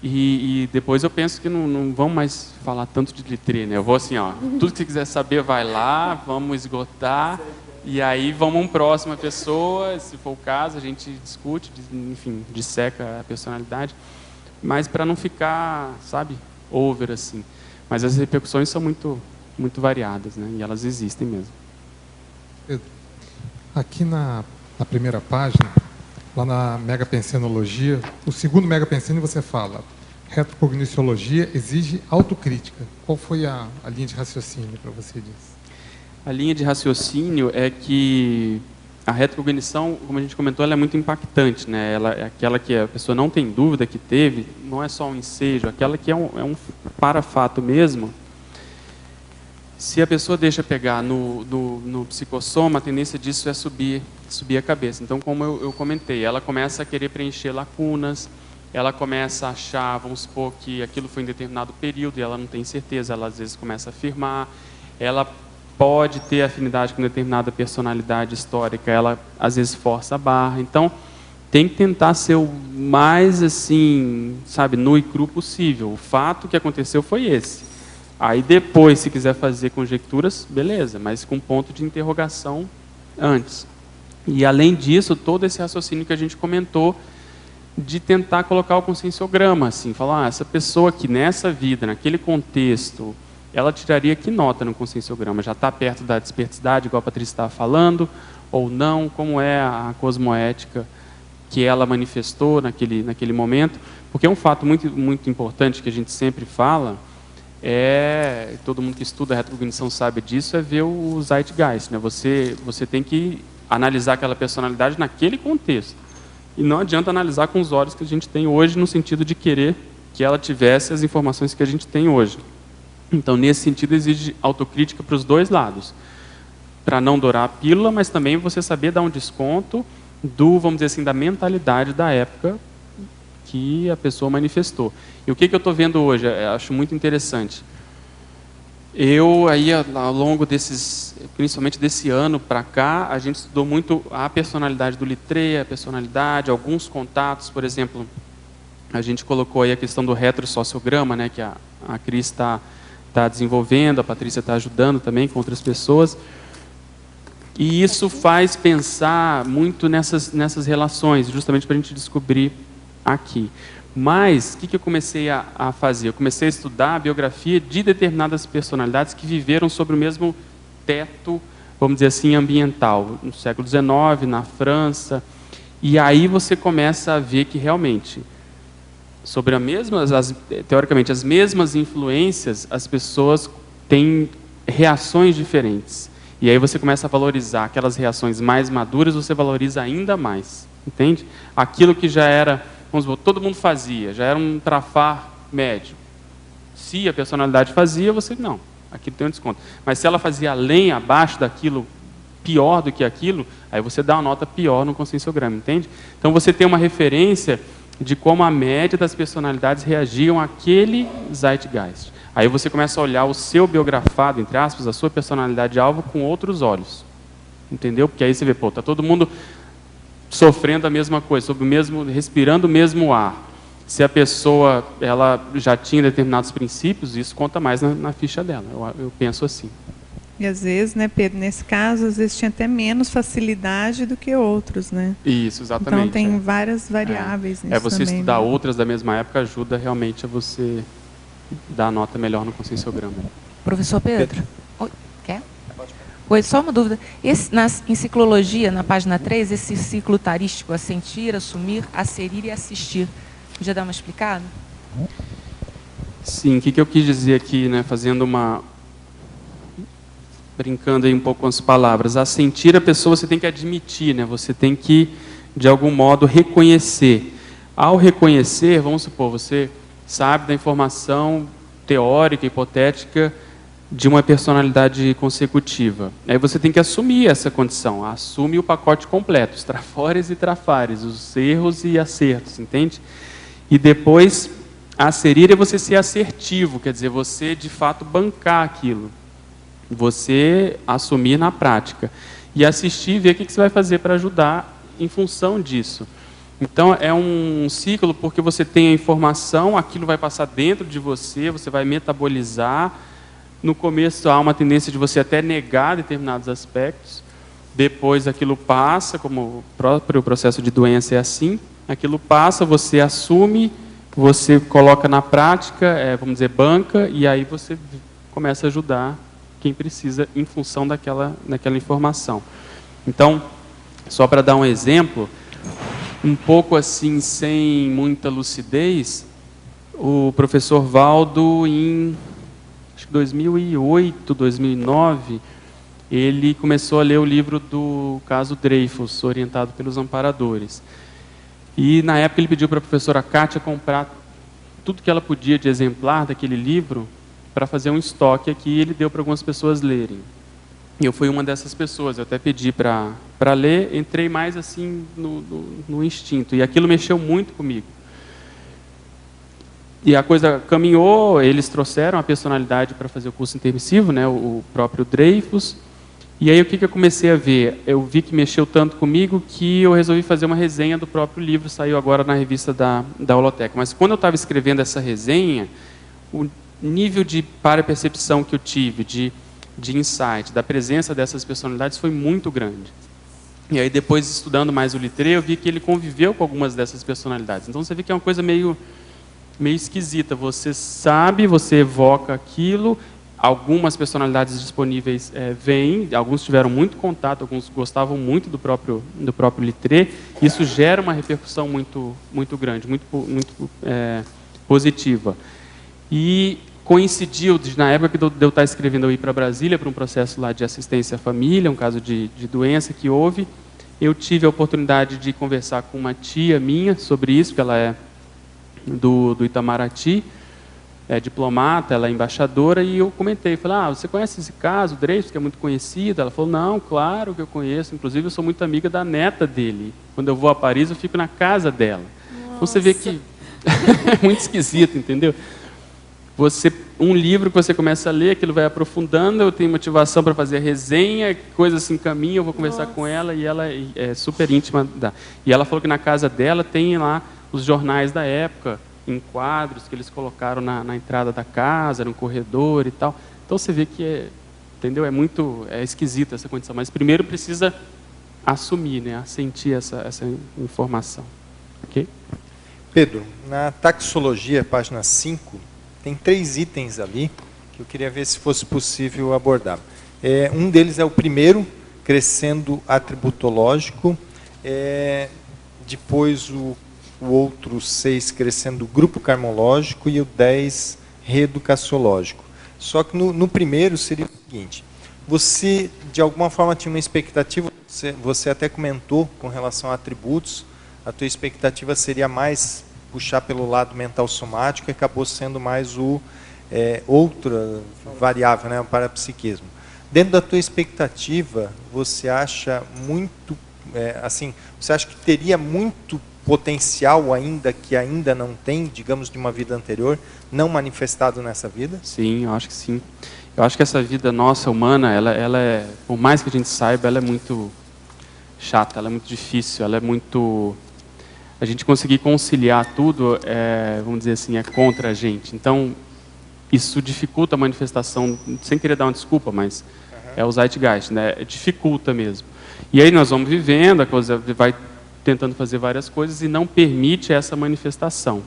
e depois eu penso que não vamos mais falar tanto de Littré, né? Eu vou assim, tudo que você quiser saber, vai lá, vamos esgotar, e aí vamos uma próxima pessoa, se for o caso, a gente discute, enfim, disseca a personalidade, mas para não ficar, sabe, over assim. Mas as repercussões são muito, muito variadas, né? E elas existem mesmo. Aqui na primeira página, lá na megapensenologia, o segundo megapensene você fala, retrocogniciologia exige autocrítica. Qual foi a linha de raciocínio para você disso? A linha de raciocínio é que a retrocognição, como a gente comentou, ela é muito impactante, né? Ela é aquela que a pessoa não tem dúvida que teve, não é só um ensejo, aquela que é um parafato mesmo. Se a pessoa deixa pegar no psicossoma, a tendência disso é subir a cabeça. Então, como eu comentei, ela começa a querer preencher lacunas, ela começa a achar, vamos supor, que aquilo foi em determinado período e ela não tem certeza, ela às vezes começa a afirmar, ela pode ter afinidade com determinada personalidade histórica, ela às vezes força a barra. Então, tem que tentar ser o mais, assim, sabe, nu e cru possível. O fato que aconteceu foi esse. Aí depois, se quiser fazer conjecturas, beleza, mas com ponto de interrogação antes. E além disso, todo esse raciocínio que a gente comentou, de tentar colocar o conscienciograma, assim, falar, essa pessoa que nessa vida, naquele contexto, ela tiraria que nota no conscienciograma? Já está perto da desperticidade, igual a Patrícia estava falando, ou não? Como é a cosmoética que ela manifestou naquele momento? Porque é um fato muito, muito importante que a gente sempre fala, todo mundo que estuda a retrocognição sabe disso, é ver o zeitgeist, né? Você tem que analisar aquela personalidade naquele contexto. E não adianta analisar com os olhos que a gente tem hoje, no sentido de querer que ela tivesse as informações que a gente tem hoje. Então, nesse sentido, exige autocrítica para os dois lados. Para não dourar a pílula, mas também você saber dar um desconto vamos dizer assim, da mentalidade da época que a pessoa manifestou. E o que eu estou vendo hoje? Eu acho muito interessante. Eu, aí, ao longo principalmente desse ano para cá, a gente estudou muito a personalidade do Littré, alguns contatos, por exemplo, a gente colocou aí a questão do retrosociograma, né, que a Cris está desenvolvendo, a Patrícia está ajudando também com outras pessoas. E isso faz pensar muito nessas relações, justamente para a gente descobrir aqui. Mas, o que eu comecei a fazer? Eu comecei a estudar a biografia de determinadas personalidades que viveram sobre o mesmo teto, vamos dizer assim, ambiental, no século XIX, na França. E aí você começa a ver que realmente, sobre teoricamente, as mesmas influências, as pessoas têm reações diferentes. E aí você começa a valorizar aquelas reações mais maduras, você valoriza ainda mais, entende? Aquilo que já era, vamos supor, todo mundo fazia, já era um trafar médio. Se a personalidade fazia, você não, aquilo tem um desconto. Mas se ela fazia além, abaixo daquilo, pior do que aquilo, aí você dá uma nota pior no conscienciograma, entende? Então você tem uma referência de como a média das personalidades reagiam àquele zeitgeist. Aí você começa a olhar o seu biografado, entre aspas, a sua personalidade-alvo com outros olhos. Entendeu? Porque aí você vê, está todo mundo sofrendo a mesma coisa, respirando o mesmo ar. Se a pessoa ela já tinha determinados princípios, isso conta mais na ficha dela. Eu penso assim. E às vezes, né, Pedro, nesse caso, às vezes tinha até menos facilidade do que outros, né? Isso, exatamente. Então tem várias variáveis nisso você também, estudar né? outras da mesma época ajuda realmente a você dar nota melhor no conscienciograma. Professor Pedro? Oi, quer? Oi, só uma dúvida. Em ciclologia, na página 3, esse ciclo tarístico, assentir, assumir, asserir e assistir. Podia dar uma explicada? Sim, o que eu quis dizer aqui, né, brincando aí um pouco com as palavras. Assentir a pessoa você tem que admitir, né? Você tem que, de algum modo, reconhecer. Ao reconhecer, vamos supor, você sabe da informação teórica, hipotética, de uma personalidade consecutiva. Aí você tem que assumir essa condição, assume o pacote completo, os trafores e trafares, os erros e acertos, entende? E depois, asserir é você ser assertivo, quer dizer, você de fato bancar aquilo, você assumir na prática. E assistir e ver o que você vai fazer para ajudar em função disso. Então, é um ciclo porque você tem a informação, aquilo vai passar dentro de você, você vai metabolizar. No começo, há uma tendência de você até negar determinados aspectos. Depois, aquilo passa, como o próprio processo de doença é assim. Aquilo passa, você assume, você coloca na prática, vamos dizer, banca, e aí você começa a ajudar quem precisa em função daquela informação. Então, só para dar um exemplo, um pouco assim, sem muita lucidez, o professor Valdo, em acho que 2008, 2009, ele começou a ler o livro do caso Dreyfus, orientado pelos amparadores. E, na época, ele pediu para a professora Kátia comprar tudo que ela podia de exemplar daquele livro, para fazer um estoque aqui, e ele deu para algumas pessoas lerem. E eu fui uma dessas pessoas, eu até pedi para ler, entrei mais assim no instinto, e aquilo mexeu muito comigo. E a coisa caminhou, eles trouxeram a personalidade para fazer o curso intermissivo, né, o próprio Dreyfus, e aí o que eu comecei a ver? Eu vi que mexeu tanto comigo que eu resolvi fazer uma resenha do próprio livro, saiu agora na revista da Holoteca. Mas quando eu estava escrevendo essa resenha, o nível de parapercepção que eu tive, de insight, da presença dessas personalidades foi muito grande. E aí depois, estudando mais o Littré, eu vi que ele conviveu com algumas dessas personalidades. Então você vê que é uma coisa meio esquisita. Você sabe, você evoca aquilo, algumas personalidades disponíveis vêm, alguns tiveram muito contato, alguns gostavam muito do próprio Littré. Isso gera uma repercussão muito grande, muito positiva. E coincidiu, na época de eu estar escrevendo, eu ir para Brasília para um processo lá de assistência à família, um caso de doença que houve. Eu tive a oportunidade de conversar com uma tia minha sobre isso, que ela é do Itamaraty, é diplomata, ela é embaixadora, e eu comentei, falei, você conhece esse caso, o Dreyfus, que é muito conhecido? Ela falou, não, claro que eu conheço, inclusive eu sou muito amiga da neta dele. Quando eu vou a Paris, eu fico na casa dela. Nossa. Então você vê que é muito esquisito, entendeu? Um livro que você começa a ler, aquilo vai aprofundando, eu tenho motivação para fazer a resenha, coisas se encaminham, eu vou conversar com ela, e ela é super íntima. E ela falou que na casa dela tem lá os jornais da época, em quadros que eles colocaram na entrada da casa, no corredor e tal. Então você vê que entendeu? É esquisita essa condição, mas primeiro precisa assumir, né, sentir essa informação. Ok? Pedro, na taxologia, página 5, tem 3 itens ali que eu queria ver se fosse possível abordar. Um deles é o primeiro, crescendo atributológico, depois o outro 6, crescendo grupo karmológico, e o 10, reeducaciológico. Só que no primeiro seria o seguinte, você de alguma forma tinha uma expectativa, você até comentou com relação a atributos, a tua expectativa seria mais puxar pelo lado mental somático, e acabou sendo mais outra variável, né, o parapsiquismo. Dentro da tua expectativa, você acha muito, você acha que teria muito potencial ainda, que ainda não tem, digamos, de uma vida anterior, não manifestado nessa vida? Sim, eu acho que sim. Eu acho que essa vida nossa, humana, ela é, por mais que a gente saiba, ela é muito chata, ela é muito difícil, ela é muito... A gente conseguir conciliar tudo, vamos dizer assim, é contra a gente. Então, isso dificulta a manifestação, sem querer dar uma desculpa, mas é o zeitgeist, né? Dificulta mesmo. E aí nós vamos vivendo, a coisa vai tentando fazer várias coisas e não permite essa manifestação.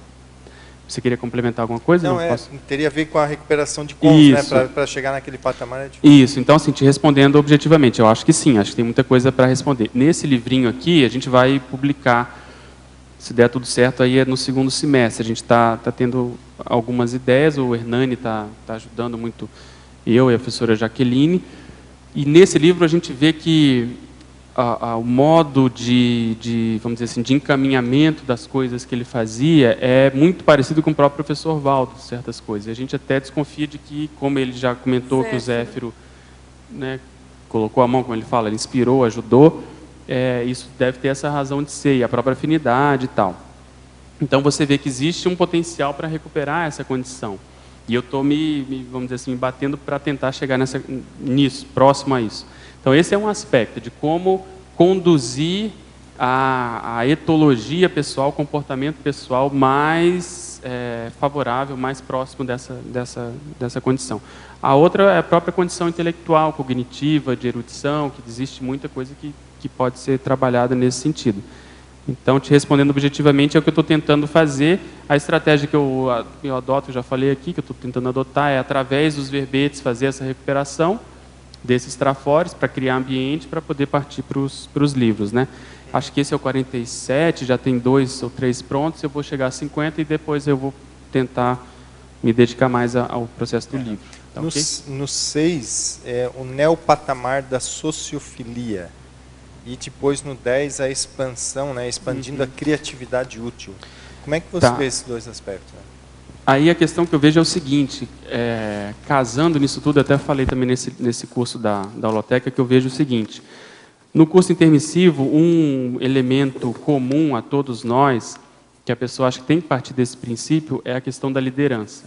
Você queria complementar alguma coisa? Não, teria a ver com a recuperação de cons, né? Para chegar naquele patamar. Isso, então assim, te respondendo objetivamente, eu acho que sim, acho que tem muita coisa para responder. Nesse livrinho aqui, a gente vai publicar, se der tudo certo, aí é no segundo semestre. A gente está tendo algumas ideias, o Hernani está ajudando muito eu e a professora Jaqueline, e nesse livro a gente vê que o modo vamos dizer assim, de encaminhamento das coisas que ele fazia é muito parecido com o próprio professor Valdo, certas coisas. A gente até desconfia de que, como ele já comentou, que o Zéfiro, né, colocou a mão, como ele fala, ele inspirou, ajudou, isso deve ter essa razão de ser, e a própria afinidade e tal. Então você vê que existe um potencial para recuperar essa condição. E eu estou vamos dizer assim, me batendo para tentar chegar nisso, próximo a isso. Então esse é um aspecto de como conduzir a etologia pessoal, o comportamento pessoal mais favorável, mais próximo dessa condição. A outra é a própria condição intelectual, cognitiva, de erudição, que existe muita coisa que pode ser trabalhada nesse sentido. Então, te respondendo objetivamente, é o que eu estou tentando fazer. A estratégia que eu adoto, eu já falei aqui, que eu estou tentando adotar, é através dos verbetes fazer essa recuperação desses trafores para criar ambiente para poder partir para os livros, né? Acho que esse é o 47, já tem 2 ou 3 prontos, eu vou chegar a 50 e depois eu vou tentar me dedicar mais ao processo do livro. Tá, no 6, o neopatamar da sociofilia. E depois no 10, a expansão, né, expandindo a criatividade útil. Como é que você vê esses dois aspectos? Né? Aí a questão que eu vejo é o seguinte, casando nisso tudo, até falei também nesse curso da holoteca, que eu vejo o seguinte: no curso intermissivo, um elemento comum a todos nós, que a pessoa acha que tem que partir desse princípio, é a questão da liderança.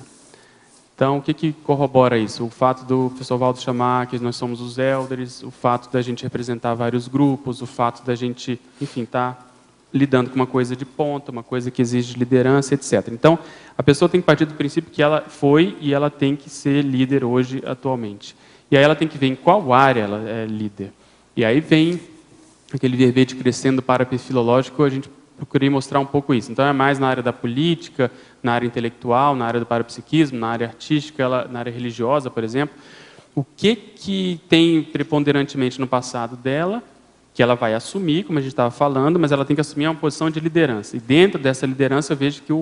Então, o que corrobora isso? O fato do professor Valdo chamar que nós somos os elders, o fato da gente representar vários grupos, o fato da gente, enfim, estar lidando com uma coisa de ponta, uma coisa que exige liderança, etc. Então, a pessoa tem que partir do princípio que ela foi e ela tem que ser líder hoje, atualmente. E aí ela tem que ver em qual área ela é líder. E aí vem aquele verbete crescendo para filológico, a gente procurei mostrar um pouco isso. Então, é mais na área da política, na área intelectual, na área do parapsiquismo, na área artística, na área religiosa, por exemplo. O que tem preponderantemente no passado dela, que ela vai assumir, como a gente estava falando, mas ela tem que assumir uma posição de liderança. E dentro dessa liderança, eu vejo que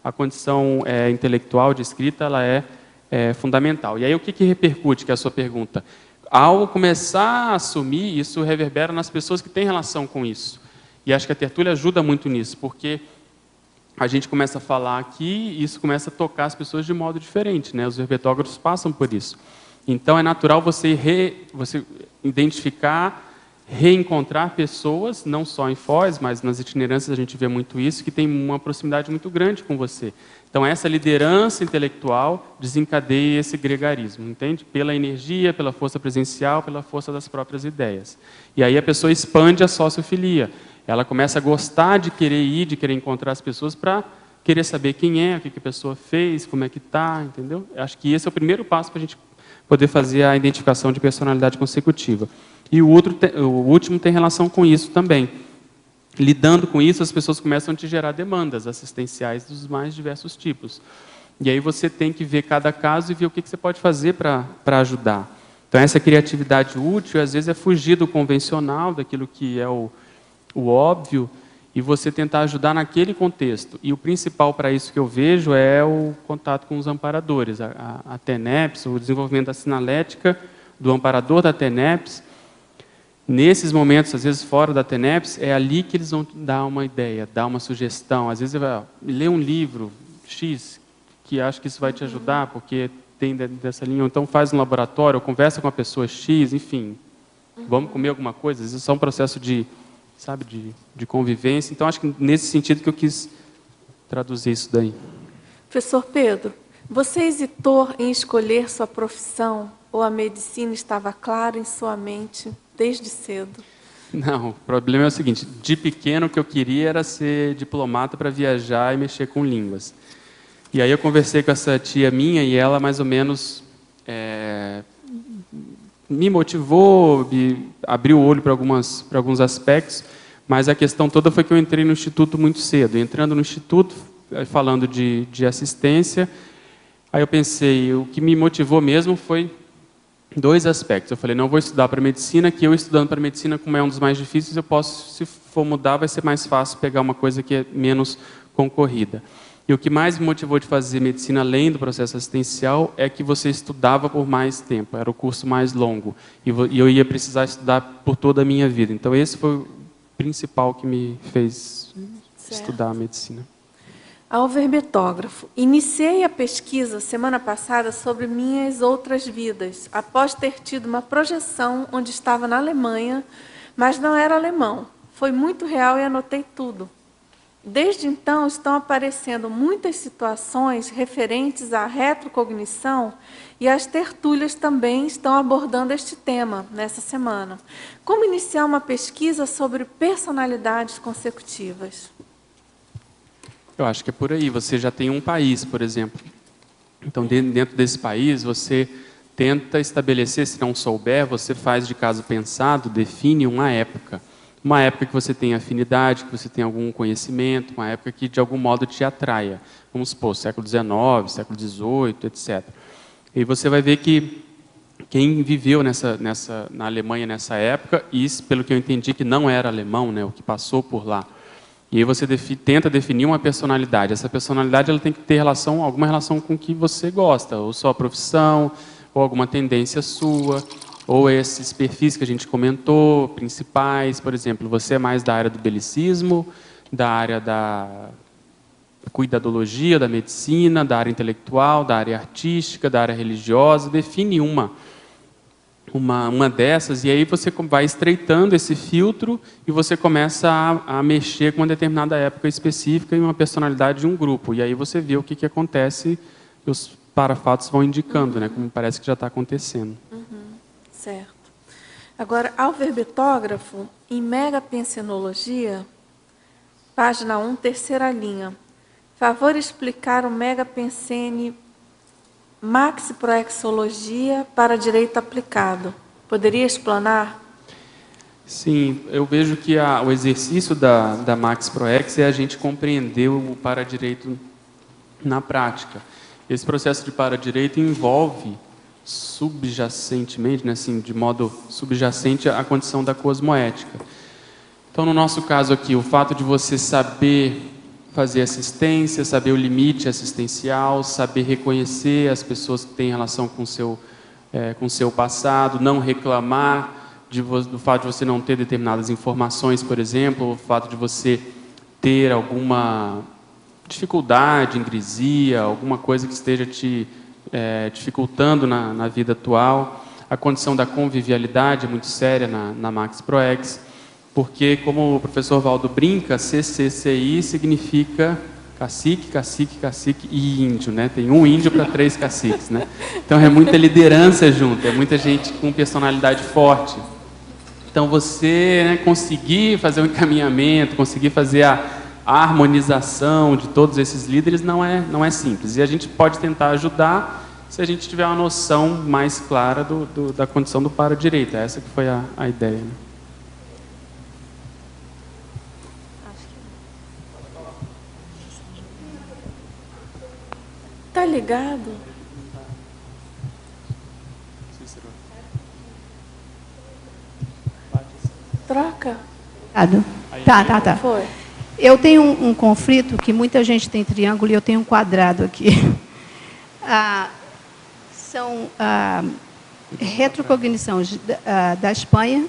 a condição intelectual de escrita ela é fundamental. E aí, o que repercute, que é a sua pergunta? Ao começar a assumir, isso reverbera nas pessoas que têm relação com isso. E acho que a tertúlia ajuda muito nisso, porque a gente começa a falar aqui e isso começa a tocar as pessoas de modo diferente, né? Os herpetógrafos passam por isso. Então, é natural você identificar, reencontrar pessoas, não só em Foz, mas nas itinerâncias a gente vê muito isso, que tem uma proximidade muito grande com você. Então, essa liderança intelectual desencadeia esse gregarismo, entende? Pela energia, pela força presencial, pela força das próprias ideias. E aí a pessoa expande a sociofilia. Ela começa a gostar de querer ir, de querer encontrar as pessoas para querer saber quem é, o que a pessoa fez, como é que está, entendeu? Acho que esse é o primeiro passo para a gente poder fazer a identificação de personalidade consecutiva. E o último tem relação com isso também. Lidando com isso, as pessoas começam a te gerar demandas assistenciais dos mais diversos tipos. E aí você tem que ver cada caso e ver o que você pode fazer para ajudar. Então, essa criatividade útil, às vezes, é fugir do convencional, daquilo que é o óbvio, e você tentar ajudar naquele contexto. E o principal para isso que eu vejo é o contato com os amparadores. A TENEPS, o desenvolvimento da sinalética do amparador da TENEPS. Nesses momentos, às vezes fora da TENEPS, é ali que eles vão dar uma ideia, dar uma sugestão. Às vezes você vai ler um livro X, que acho que isso vai te ajudar, porque tem dessa linha. Ou então faz um laboratório, ou conversa com a pessoa X, enfim. Vamos comer alguma coisa. Às vezes é só um processo de convivência. Então, acho que nesse sentido que eu quis traduzir isso daí. Professor Pedro, você hesitou em escolher sua profissão ou a medicina estava clara em sua mente desde cedo? Não, o problema é o seguinte, de pequeno o que eu queria era ser diplomata para viajar e mexer com línguas. E aí eu conversei com essa tia minha e ela mais ou menos me motivou, me abriu o olho para alguns aspectos, mas a questão toda foi que eu entrei no Instituto muito cedo. Entrando no Instituto, falando de assistência, aí eu pensei, o que me motivou mesmo foi dois aspectos. Eu falei, não vou estudar para medicina, que eu estudando para medicina, como é um dos mais difíceis, eu posso, se for mudar, vai ser mais fácil pegar uma coisa que é menos concorrida. E o que mais me motivou de fazer medicina, além do processo assistencial, é que você estudava por mais tempo, era o curso mais longo, e eu ia precisar estudar por toda a minha vida. Então, esse foi o principal que me fez estudar a medicina. Ao verbetógrafo, iniciei a pesquisa semana passada sobre minhas outras vidas, após ter tido uma projeção onde estava na Alemanha, mas não era alemão. Foi muito real e anotei tudo. Desde então, estão aparecendo muitas situações referentes à retrocognição e as tertúlias também estão abordando este tema nessa semana. Como iniciar uma pesquisa sobre personalidades consecutivas? Eu acho que é por aí. Você já tem um país, por exemplo. Então, dentro desse país, você tenta estabelecer, se não souber, você faz de caso pensado, define uma época. Uma época que você tem afinidade, que você tem algum conhecimento, uma época que de algum modo te atraia. Vamos supor, século XIX, século XVIII, etc. E você vai ver que quem viveu na Alemanha nessa época, e pelo que eu entendi que não era alemão, né, o que passou por lá. E aí você tenta definir uma personalidade. Essa personalidade ela tem que ter alguma relação com o que você gosta, ou sua profissão, ou alguma tendência sua, ou esses perfis que a gente comentou, principais. Por exemplo, você é mais da área do belicismo, da área cuidadologia, da medicina, da área intelectual, da área artística, da área religiosa, define uma dessas, e aí você vai estreitando esse filtro e você começa a mexer com uma determinada época específica e uma personalidade de um grupo. E aí você vê o que acontece e os parafatos vão indicando, né, como parece que já está acontecendo. Certo. Agora, ao verbetógrafo, em megapensenologia, página 1, terceira linha. Favor explicar o megapensene maxiproexologia para direito aplicado. Poderia explanar? Sim, eu vejo que o exercício da maxiproex é a gente compreender o paradireito na prática. Esse processo de paradireito envolve subjacentemente, né, assim, de modo subjacente, a condição da cosmoética. Então, no nosso caso aqui, o fato de você saber fazer assistência, saber o limite assistencial, saber reconhecer as pessoas que têm relação com o seu passado, não reclamar do fato de você não ter determinadas informações, por exemplo, o fato de você ter alguma dificuldade, ingresia, alguma coisa que esteja te dificultando na vida atual. A condição da convivialidade é muito séria na MaxProEx, porque, como o professor Valdo brinca, CCCI significa cacique, cacique, cacique e índio, né? Tem um índio para 3 caciques, né? Então é muita liderança junto, é muita gente com personalidade forte. Então você, né, conseguir fazer um encaminhamento, conseguir fazer a harmonização de todos esses líderes não é simples. E a gente pode tentar ajudar se a gente tiver uma noção mais clara da condição do paradireito. Essa que foi a ideia, né? Tá ligado? Troca? Tá. Foi. Eu tenho um conflito que muita gente tem triângulo e eu tenho um quadrado aqui. São retrocognições da Espanha,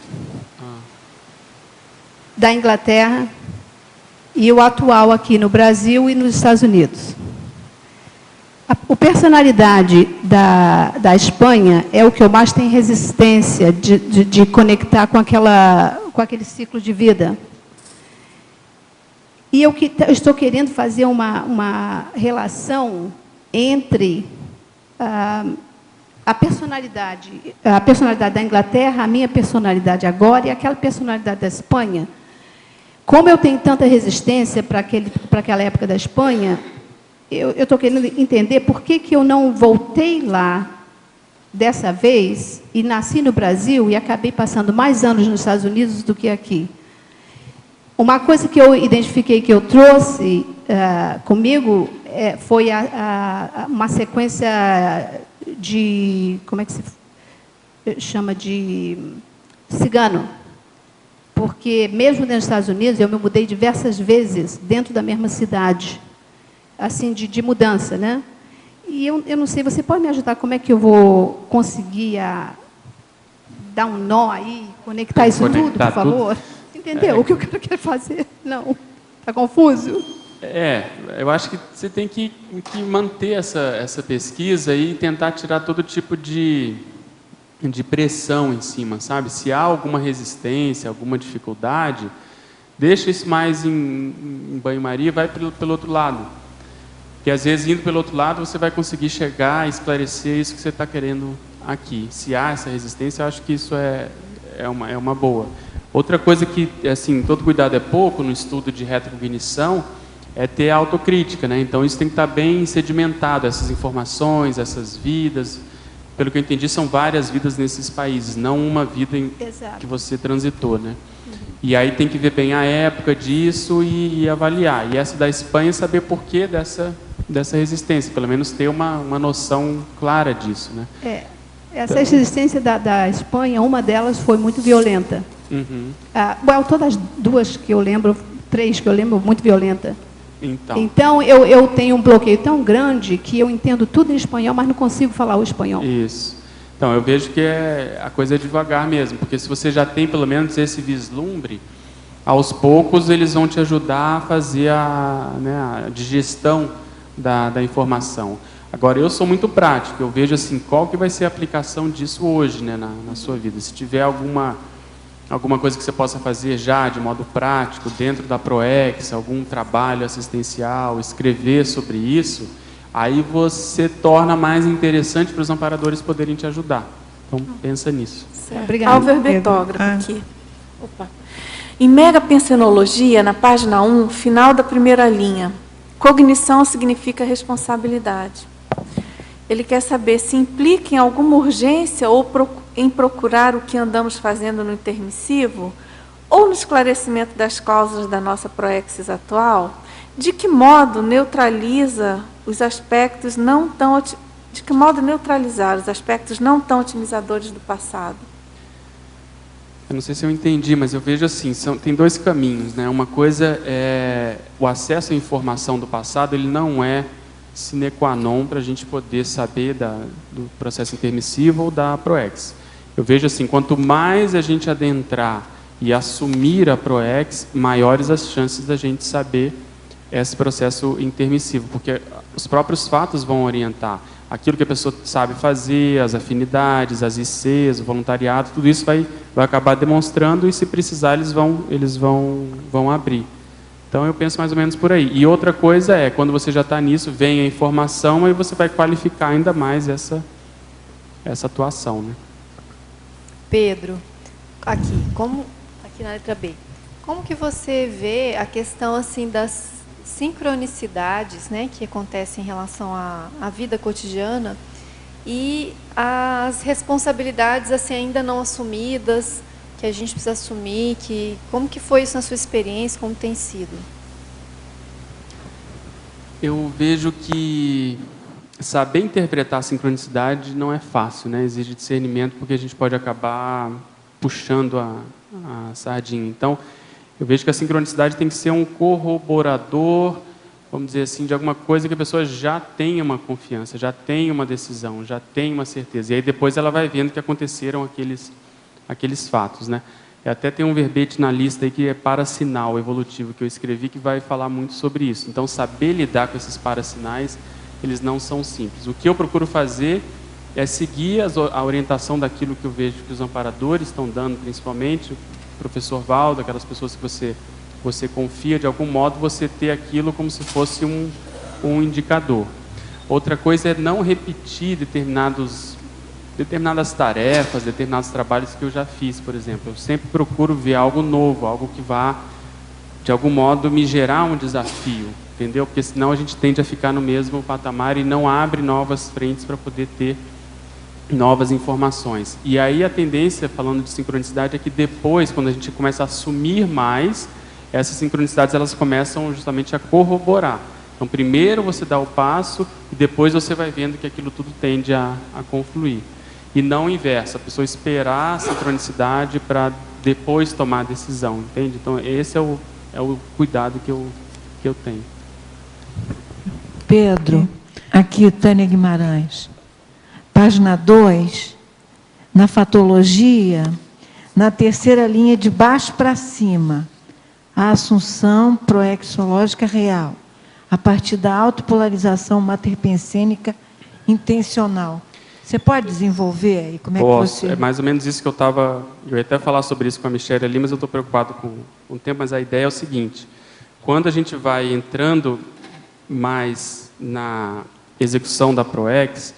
da Inglaterra e o atual aqui no Brasil e nos Estados Unidos. A personalidade da Espanha é o que eu mais tenho resistência de conectar com aquele ciclo de vida. E eu estou querendo fazer uma relação entre a personalidade da Inglaterra, a minha personalidade agora e aquela personalidade da Espanha. Como eu tenho tanta resistência para aquela época da Espanha, eu estou querendo entender por que eu não voltei lá dessa vez e nasci no Brasil e acabei passando mais anos nos Estados Unidos do que aqui. Uma coisa que eu identifiquei, que eu trouxe comigo, foi uma sequência de, como é que se chama, de cigano. Porque, mesmo dentro dos Estados Unidos, eu me mudei diversas vezes dentro da mesma cidade, assim, de mudança, né? E eu não sei, você pode me ajudar como é que eu vou conseguir dar um nó aí, conectar isso tudo, por favor? Entendeu o que eu quero fazer? Não? Está confuso? Eu acho que você tem que manter essa pesquisa e tentar tirar todo tipo de pressão em cima, sabe? Se há alguma resistência, alguma dificuldade, deixa isso mais em banho-maria e vai pelo outro lado. Porque, às vezes, indo pelo outro lado, você vai conseguir chegar e esclarecer isso que você está querendo aqui. Se há essa resistência, eu acho que isso é uma boa. Outra coisa que, assim, todo cuidado é pouco no estudo de retrocognição é ter autocrítica, né? Então, isso tem que estar bem sedimentado, essas informações, essas vidas. Pelo que eu entendi, são várias vidas nesses países, não uma vida que você transitou, né? E aí tem que ver bem a época disso e avaliar. E essa da Espanha, saber por que dessa resistência, pelo menos ter uma noção clara disso, né? Essa resistência da Espanha, uma delas foi muito violenta. Todas as duas que eu lembro, 3 que eu lembro, muito violenta. Então eu tenho um bloqueio tão grande que eu entendo tudo em espanhol, mas não consigo falar o espanhol. Isso. Então, eu vejo que a coisa é devagar mesmo, porque se você já tem pelo menos esse vislumbre, aos poucos eles vão te ajudar a fazer a digestão da informação. Agora, eu sou muito prático, eu vejo assim, qual que vai ser a aplicação disso hoje, né, na sua vida. Se tiver alguma coisa que você possa fazer já de modo prático, dentro da ProEx, algum trabalho assistencial, escrever sobre isso, aí você torna mais interessante para os amparadores poderem te ajudar. Então, pensa nisso. Obrigada. Ao verbetógrafo aqui. Opa. Em megapensenologia, na página 1, final da primeira linha, cognição significa responsabilidade. Ele quer saber se implica em alguma urgência ou em procurar o que andamos fazendo no intermissivo ou no esclarecimento das causas da nossa proexis atual, de que modo neutralizar os aspectos não tão otimizadores do passado. Eu não sei se eu entendi, mas eu vejo assim, tem dois caminhos, né? Uma coisa é o acesso à informação do passado, ele não é sine qua non para a gente poder saber do processo intermissivo ou da ProEx. Eu vejo assim, quanto mais a gente adentrar e assumir a ProEx, maiores as chances da gente saber esse processo intermissivo, porque os próprios fatos vão orientar aquilo que a pessoa sabe fazer, as afinidades, as ICs, o voluntariado, tudo isso vai acabar demonstrando, e se precisar eles vão abrir. Então eu penso mais ou menos por aí. E outra coisa é, quando você já está nisso, vem a informação, aí você vai qualificar ainda mais essa atuação, né? Pedro, aqui na letra B, como que você vê a questão assim das sincronicidades, né, que acontecem em relação à vida cotidiana e as responsabilidades assim ainda não assumidas, que a gente precisa assumir, como que foi isso na sua experiência, como tem sido? Eu vejo que saber interpretar a sincronicidade não é fácil, né? Exige discernimento, porque a gente pode acabar puxando a sardinha. Então, eu vejo que a sincronicidade tem que ser um corroborador, vamos dizer assim, de alguma coisa que a pessoa já tenha uma confiança, já tenha uma decisão, já tenha uma certeza. E aí depois ela vai vendo que aconteceram aqueles fatos, né? E até tem um verbete na lista aí que é parasinal evolutivo, que eu escrevi, que vai falar muito sobre isso. Então, saber lidar com esses parasinais, eles não são simples. O que eu procuro fazer é seguir a orientação daquilo que eu vejo que os amparadores estão dando, principalmente, o professor Valdo, aquelas pessoas que você confia, de algum modo você ter aquilo como se fosse um indicador. Outra coisa é não repetir determinadas tarefas, determinados trabalhos que eu já fiz, por exemplo. Eu sempre procuro ver algo novo, algo que vá, de algum modo, me gerar um desafio, entendeu? Porque senão a gente tende a ficar no mesmo patamar e não abre novas frentes para poder ter novas informações. E aí a tendência, falando de sincronicidade, é que depois, quando a gente começa a assumir mais, essas sincronicidades elas começam justamente a corroborar. Então, primeiro você dá o passo e depois você vai vendo que aquilo tudo tende a confluir. E não o inverso, a pessoa esperar a sincronicidade para depois tomar a decisão, entende? Então, esse é o cuidado que eu tenho. Pedro, aqui Tânia Guimarães. Página 2, na fatologia, na terceira linha de baixo para cima, a assunção proexológica real, a partir da autopolarização materpensênica intencional. Você pode desenvolver aí? Como é que você... É mais ou menos isso que eu ia até falar sobre isso com a Michelle ali, mas eu estou preocupado com o tempo, mas a ideia é o seguinte: quando a gente vai entrando mais na execução da ProEx,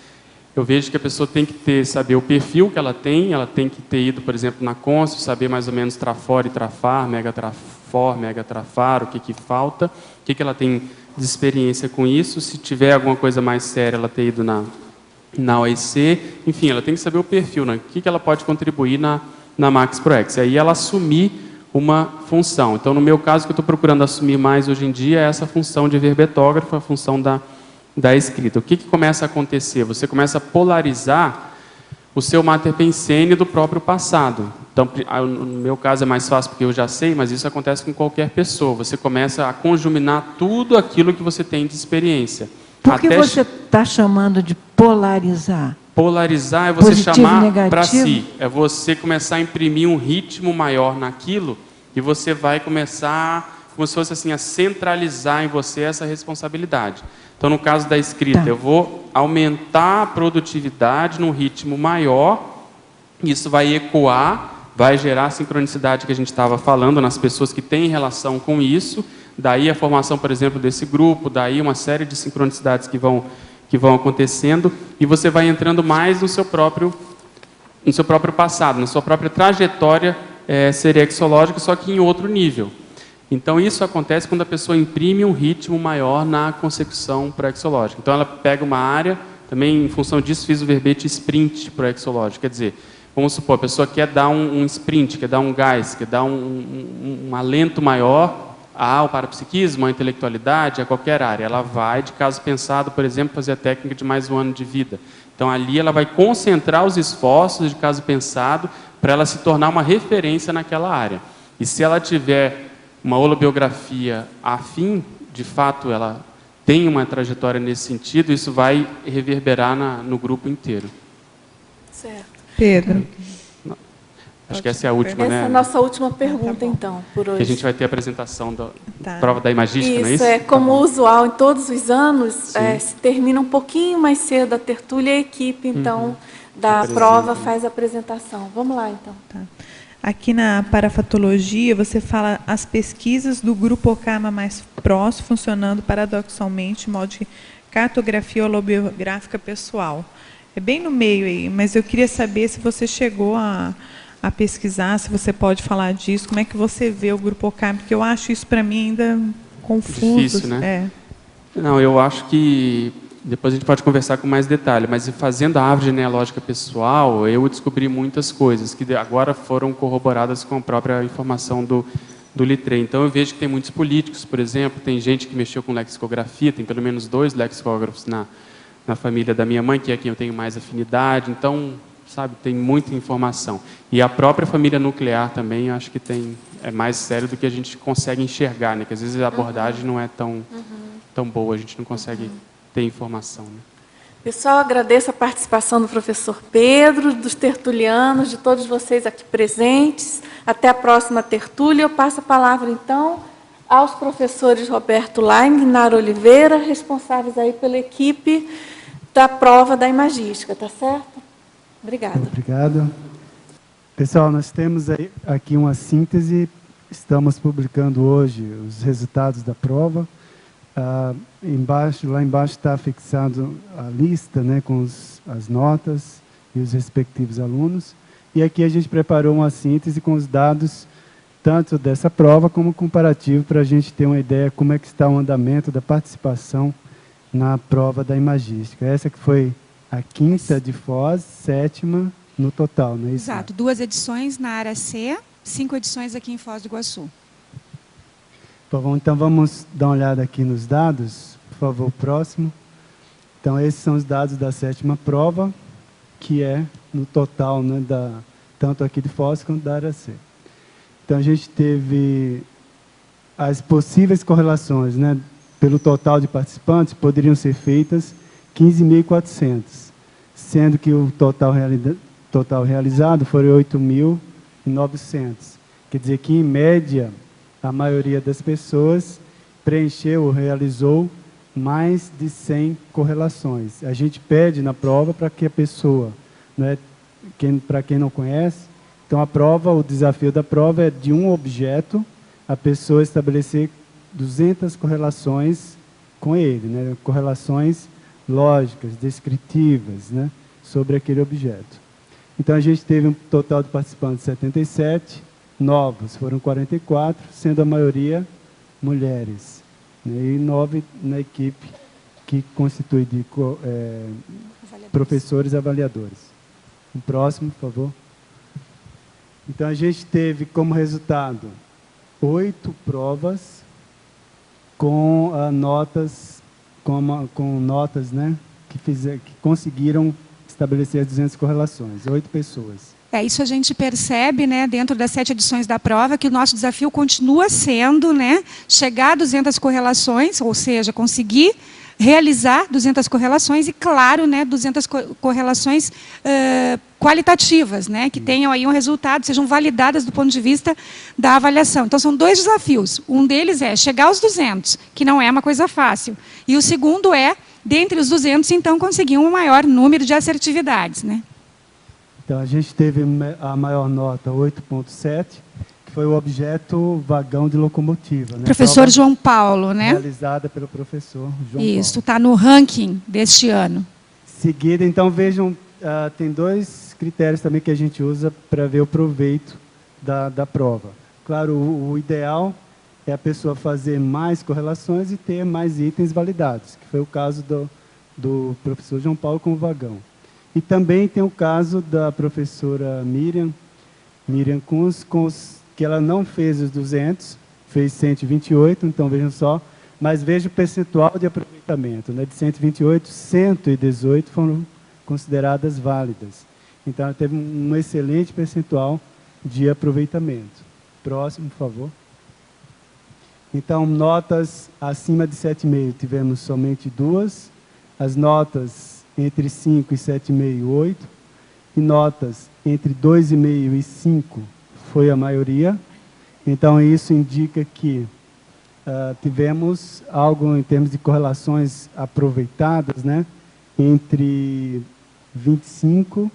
eu vejo que a pessoa tem que saber o perfil que ela tem que ter ido, por exemplo, na Conscio, saber mais ou menos trafor e trafar, megatrafor, megatrafar, o que falta, o que ela tem de experiência com isso, se tiver alguma coisa mais séria, ela ter ido na OIC, enfim, ela tem que saber o perfil, né? O que ela pode contribuir na Max ProEx. E aí ela assumir uma função. Então, no meu caso, o que eu estou procurando assumir mais hoje em dia é essa função de verbetógrafo, a função da escrita. O que começa a acontecer? Você começa a polarizar o seu materpensene do próprio passado. Então, no meu caso é mais fácil porque eu já sei, mas isso acontece com qualquer pessoa. Você começa a conjuminar tudo aquilo que você tem de experiência. Por que você está chamando de polarizar? Polarizar é você positivo, chamar negativo? para si. É você começar a imprimir um ritmo maior naquilo E você vai começar, como se fosse assim, a centralizar em você essa responsabilidade. Então, no caso da escrita, eu vou aumentar a produtividade num ritmo maior, isso vai ecoar, vai gerar a sincronicidade que a gente estava falando nas pessoas que têm relação com isso, daí a formação, por exemplo, desse grupo, daí uma série de sincronicidades que vão acontecendo, e você vai entrando mais no seu próprio passado, na sua própria trajetória serexológica, só que em outro nível. Então, isso acontece quando a pessoa imprime um ritmo maior na consecução proexológica. Então, ela pega uma área, também em função disso, fiz o verbete sprint proexológico. Quer dizer, vamos supor, a pessoa quer dar um sprint, quer dar um gás, quer dar um alento maior ao parapsiquismo, à intelectualidade, a qualquer área. Ela vai, de caso pensado, por exemplo, fazer a técnica de mais um ano de vida. Então, ali ela vai concentrar os esforços de caso pensado para ela se tornar uma referência naquela área. E se ela tiver uma holobiografia afim, de fato, ela tem uma trajetória nesse sentido, isso vai reverberar no grupo inteiro. Certo. Pedro. Acho que essa é a última, né? Essa é a nossa última pergunta, então, por hoje. Que a gente vai ter a apresentação da prova da imagística, não é isso? Isso, como usual em todos os anos, se termina um pouquinho mais cedo a tertúlia e a equipe, então, da prova faz a apresentação. Vamos lá, então. Tá. Aqui na parafatologia, você fala as pesquisas do grupo Karma mais próximo funcionando paradoxalmente, em modo de cartografia holobiográfica pessoal. É bem no meio aí, mas eu queria saber se você chegou a pesquisar, se você pode falar disso, como é que você vê o grupo Karma, porque eu acho isso para mim ainda confuso. Difícil, né? Não, eu acho que depois a gente pode conversar com mais detalhe, mas fazendo a árvore genealógica pessoal, eu descobri muitas coisas que agora foram corroboradas com a própria informação do Littré. Então eu vejo que tem muitos políticos, por exemplo, tem gente que mexeu com lexicografia, tem pelo menos 2 lexicógrafos na família da minha mãe, que é quem eu tenho mais afinidade, então, sabe, tem muita informação. E a própria família nuclear também, acho que é mais sério do que a gente consegue enxergar, né? Que às vezes a abordagem não é tão boa, a gente não consegue ter informação, né? Pessoal, agradeço a participação do professor Pedro, dos tertulianos, de todos vocês aqui presentes. Até a próxima tertúlia. Eu passo a palavra, então, aos professores Roberto Laing e Nara Oliveira, responsáveis aí pela equipe da prova da imagística, tá certo? Obrigada. Obrigado. Pessoal, nós temos aí, aqui uma síntese, estamos publicando hoje os resultados da prova. Lá embaixo está fixado a lista, né, com as notas e os respectivos alunos. E aqui a gente preparou uma síntese com os dados, tanto dessa prova como comparativo, para a gente ter uma ideia como é que está o andamento da participação na prova da imagística. Essa que foi a 5ª de Foz, 7ª no total, não é isso? Exato, 2 edições na área C, 5 edições aqui em Foz do Iguaçu. Bom, então vamos dar uma olhada aqui nos dados, por favor, próximo. Então esses são os dados da 7ª prova, que é no total, né, tanto aqui de Foz quanto da área C. Então a gente teve as possíveis correlações, né, pelo total de participantes, poderiam ser feitas 15.400, sendo que o total realizado foram 8.900. Quer dizer que, em média, a maioria das pessoas preencheu ou realizou mais de 100 correlações. A gente pede na prova para que a pessoa, né, para quem não conhece, então a prova, o desafio da prova é de um objeto, a pessoa estabelecer 200 correlações com ele, né, correlações lógicas, descritivas, né, sobre aquele objeto. Então a gente teve um total de participantes 77, novos foram 44, sendo a maioria mulheres, né, e 9 na equipe que constitui de professores avaliadores. O próximo, por favor. Então a gente teve como resultado 8 provas com notas, né, que conseguiram estabelecer as 200 correlações, 8 pessoas. Isso a gente percebe, né, dentro das 7 edições da prova, que o nosso desafio continua sendo, né, chegar a 200 correlações, ou seja, conseguir realizar 200 correlações e, claro, né, 200 correlações qualitativas, né, que tenham aí um resultado, sejam validadas do ponto de vista da avaliação. Então, são 2 desafios. Um deles é chegar aos 200, que não é uma coisa fácil. E o segundo é, dentre os 200, então, conseguir um maior número de assertividades, né? Então, a gente teve a maior nota, 8,7, que foi o objeto vagão de locomotiva. Né? Professor João Paulo, né? Realizada pelo professor João Paulo. Isso, está no ranking deste ano. Seguida, então, vejam, tem 2 critérios também que a gente usa para ver o proveito da prova. Claro, o ideal é a pessoa fazer mais correlações e ter mais itens validados, que foi o caso do professor João Paulo com o vagão. E também tem o caso da professora Miriam Kunz, que ela não fez os 200, fez 128, então vejam só, mas veja o percentual de aproveitamento, né? De 128, 118 foram consideradas válidas. Então, ela teve um excelente percentual de aproveitamento. Próximo, por favor. Então, notas acima de 7,5 tivemos somente 2, as notas entre 5 e 7,5, 8, e notas entre 2,5 e 5 foi a maioria. Então, isso indica que tivemos algo em termos de correlações aproveitadas, né, entre 25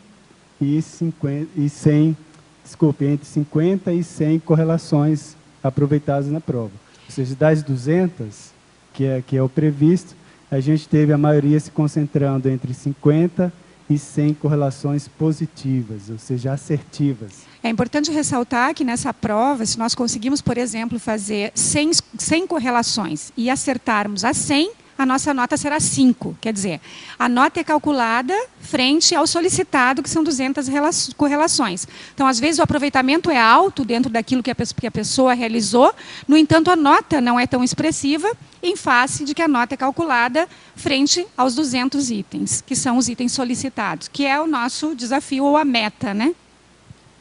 e 50 e 100, desculpe, entre 50 e 100 correlações aproveitadas na prova. Ou seja, das 200, que é o previsto, a gente teve a maioria se concentrando entre 50 e 100 correlações positivas, ou seja, assertivas. É importante ressaltar que nessa prova, se nós conseguimos, por exemplo, fazer 100 correlações e acertarmos a 100, a nossa nota será 5. Quer dizer, a nota é calculada frente ao solicitado, que são 200 correlações. Então, às vezes, o aproveitamento é alto dentro daquilo que a pessoa realizou, no entanto, a nota não é tão expressiva, em face de que a nota é calculada frente aos 200 itens, que são os itens solicitados, que é o nosso desafio ou a meta, né?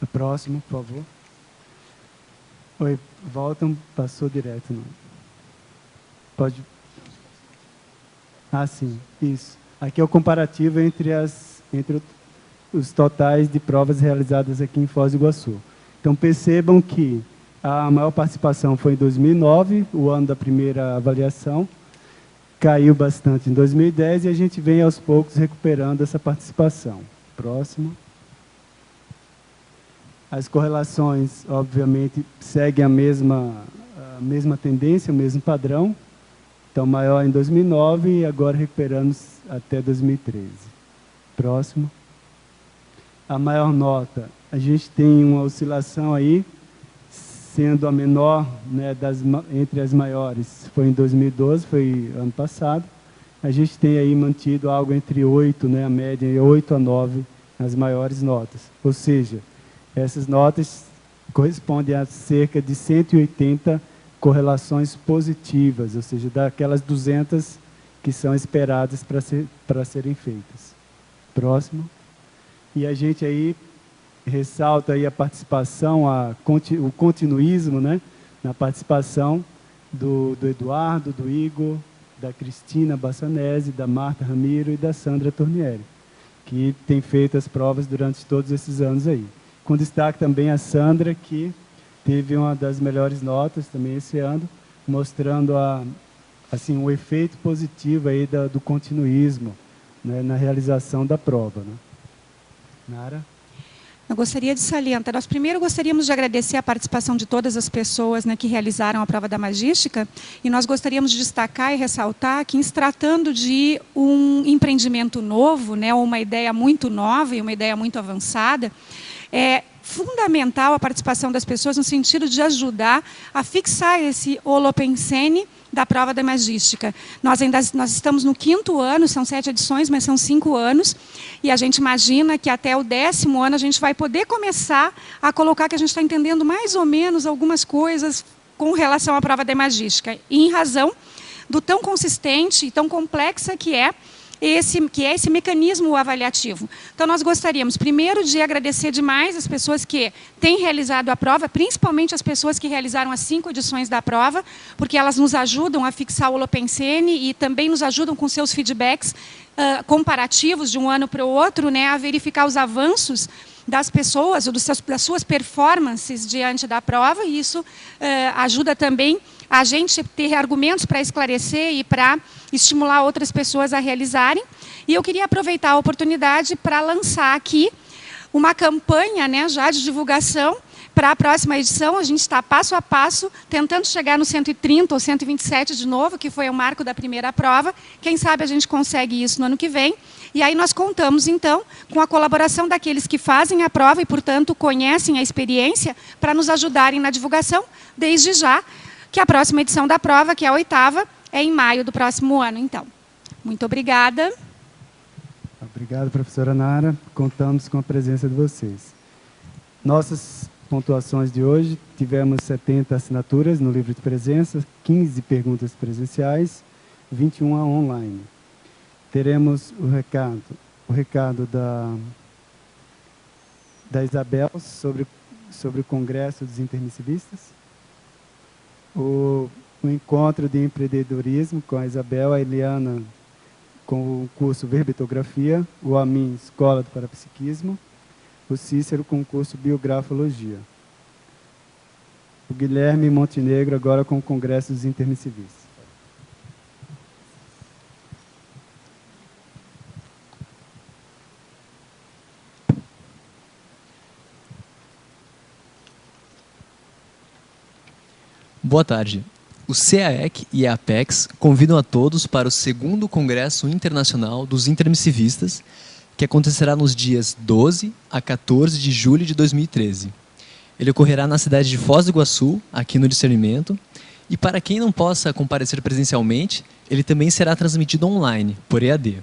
O próximo, por favor. Oi, voltam, passou direto. Não. Pode... Ah, sim, isso. Aqui é o comparativo entre os totais de provas realizadas aqui em Foz do Iguaçu. Então, percebam que a maior participação foi em 2009, o ano da primeira avaliação. Caiu bastante em 2010 e a gente vem, aos poucos, recuperando essa participação. Próximo. As correlações, obviamente, seguem a mesma tendência, o mesmo padrão. Então, maior em 2009 e agora recuperamos até 2013. Próximo. A maior nota, a gente tem uma oscilação aí, sendo a menor, né, entre as maiores, foi em 2012, foi ano passado. A gente tem aí mantido algo entre 8, né, a média é 8 a 9 as maiores notas. Ou seja, essas notas correspondem a cerca de 180 correlações positivas, ou seja, daquelas 200 que são esperadas para serem feitas. Próximo. E a gente aí ressalta aí a participação, o continuismo, né, na participação do Eduardo, do Igor, da Cristina Bassanese, da Marta Ramiro e da Sandra Tornieri, que tem feito as provas durante todos esses anos aí. Com destaque também a Sandra, que teve uma das melhores notas também esse ano, mostrando assim, um efeito positivo aí do continuismo, né, na realização da prova. Né? Nara? Eu gostaria de salientar, nós primeiro gostaríamos de agradecer a participação de todas as pessoas, né, que realizaram a prova da Magística, e nós gostaríamos de destacar e ressaltar que, em se tratando de um empreendimento novo, né, uma ideia muito nova e uma ideia muito avançada, é fundamental a participação das pessoas no sentido de ajudar a fixar esse holopensene da prova da Magística. Nós estamos no 5º ano, são 7 edições, mas são 5 anos, e a gente imagina que até o 10º ano a gente vai poder começar a colocar que a gente está entendendo mais ou menos algumas coisas com relação à prova da Magística, e em razão do tão consistente e tão complexa que é que é esse mecanismo avaliativo. Então, nós gostaríamos, primeiro, de agradecer demais as pessoas que têm realizado a prova, principalmente as pessoas que realizaram as 5 edições da prova, porque elas nos ajudam a fixar o Holopensene e também nos ajudam com seus feedbacks comparativos de um ano para o outro, né, a verificar os avanços das pessoas, ou das suas performances diante da prova, e isso ajuda também a gente ter argumentos para esclarecer e para estimular outras pessoas a realizarem. E eu queria aproveitar a oportunidade para lançar aqui uma campanha, né, já de divulgação para a próxima edição. A gente está passo a passo tentando chegar no 130 ou 127 de novo, que foi o marco da primeira prova. Quem sabe a gente consegue isso no ano que vem. E aí nós contamos, então, com a colaboração daqueles que fazem a prova e, portanto, conhecem a experiência para nos ajudarem na divulgação, desde já, que a próxima edição da prova, que é a 8ª, é em maio do próximo ano, então. Muito obrigada. Obrigado, professora Nara. Contamos com a presença de vocês. Nossas pontuações de hoje, tivemos 70 assinaturas no livro de presença, 15 perguntas presenciais, 21 online. Teremos o recado da Isabel sobre o Congresso dos Intermissivistas, o encontro de empreendedorismo com a Isabel, a Eliana com o curso Verbetografia, o Amin, Escola do Parapsiquismo, o Cícero com o curso Biografologia. O Guilherme Montenegro agora com o Congresso dos Intermissivistas. Boa tarde. O CAEC e a Apex convidam a todos para o 2º Congresso Internacional dos Intermissivistas, que acontecerá nos dias 12 a 14 de julho de 2013. Ele ocorrerá na cidade de Foz do Iguaçu, aqui no Discernimento, e para quem não possa comparecer presencialmente, ele também será transmitido online, por EAD.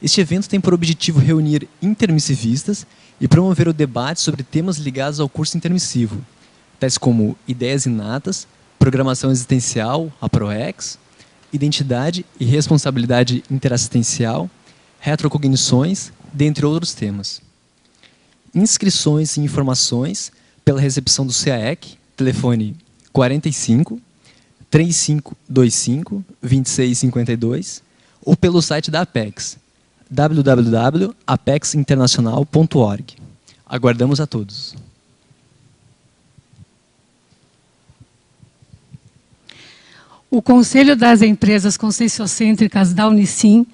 Este evento tem por objetivo reunir intermissivistas e promover o debate sobre temas ligados ao curso intermissivo, tais como ideias inatas, programação existencial, a ProEx, identidade e responsabilidade interassistencial, retrocognições, dentre outros temas. Inscrições e informações pela recepção do CAEC, telefone 45 3525 2652, ou pelo site da Apex, www.apexinternacional.org. Aguardamos a todos. O Conselho das Empresas Conscienciocêntricas da Unicim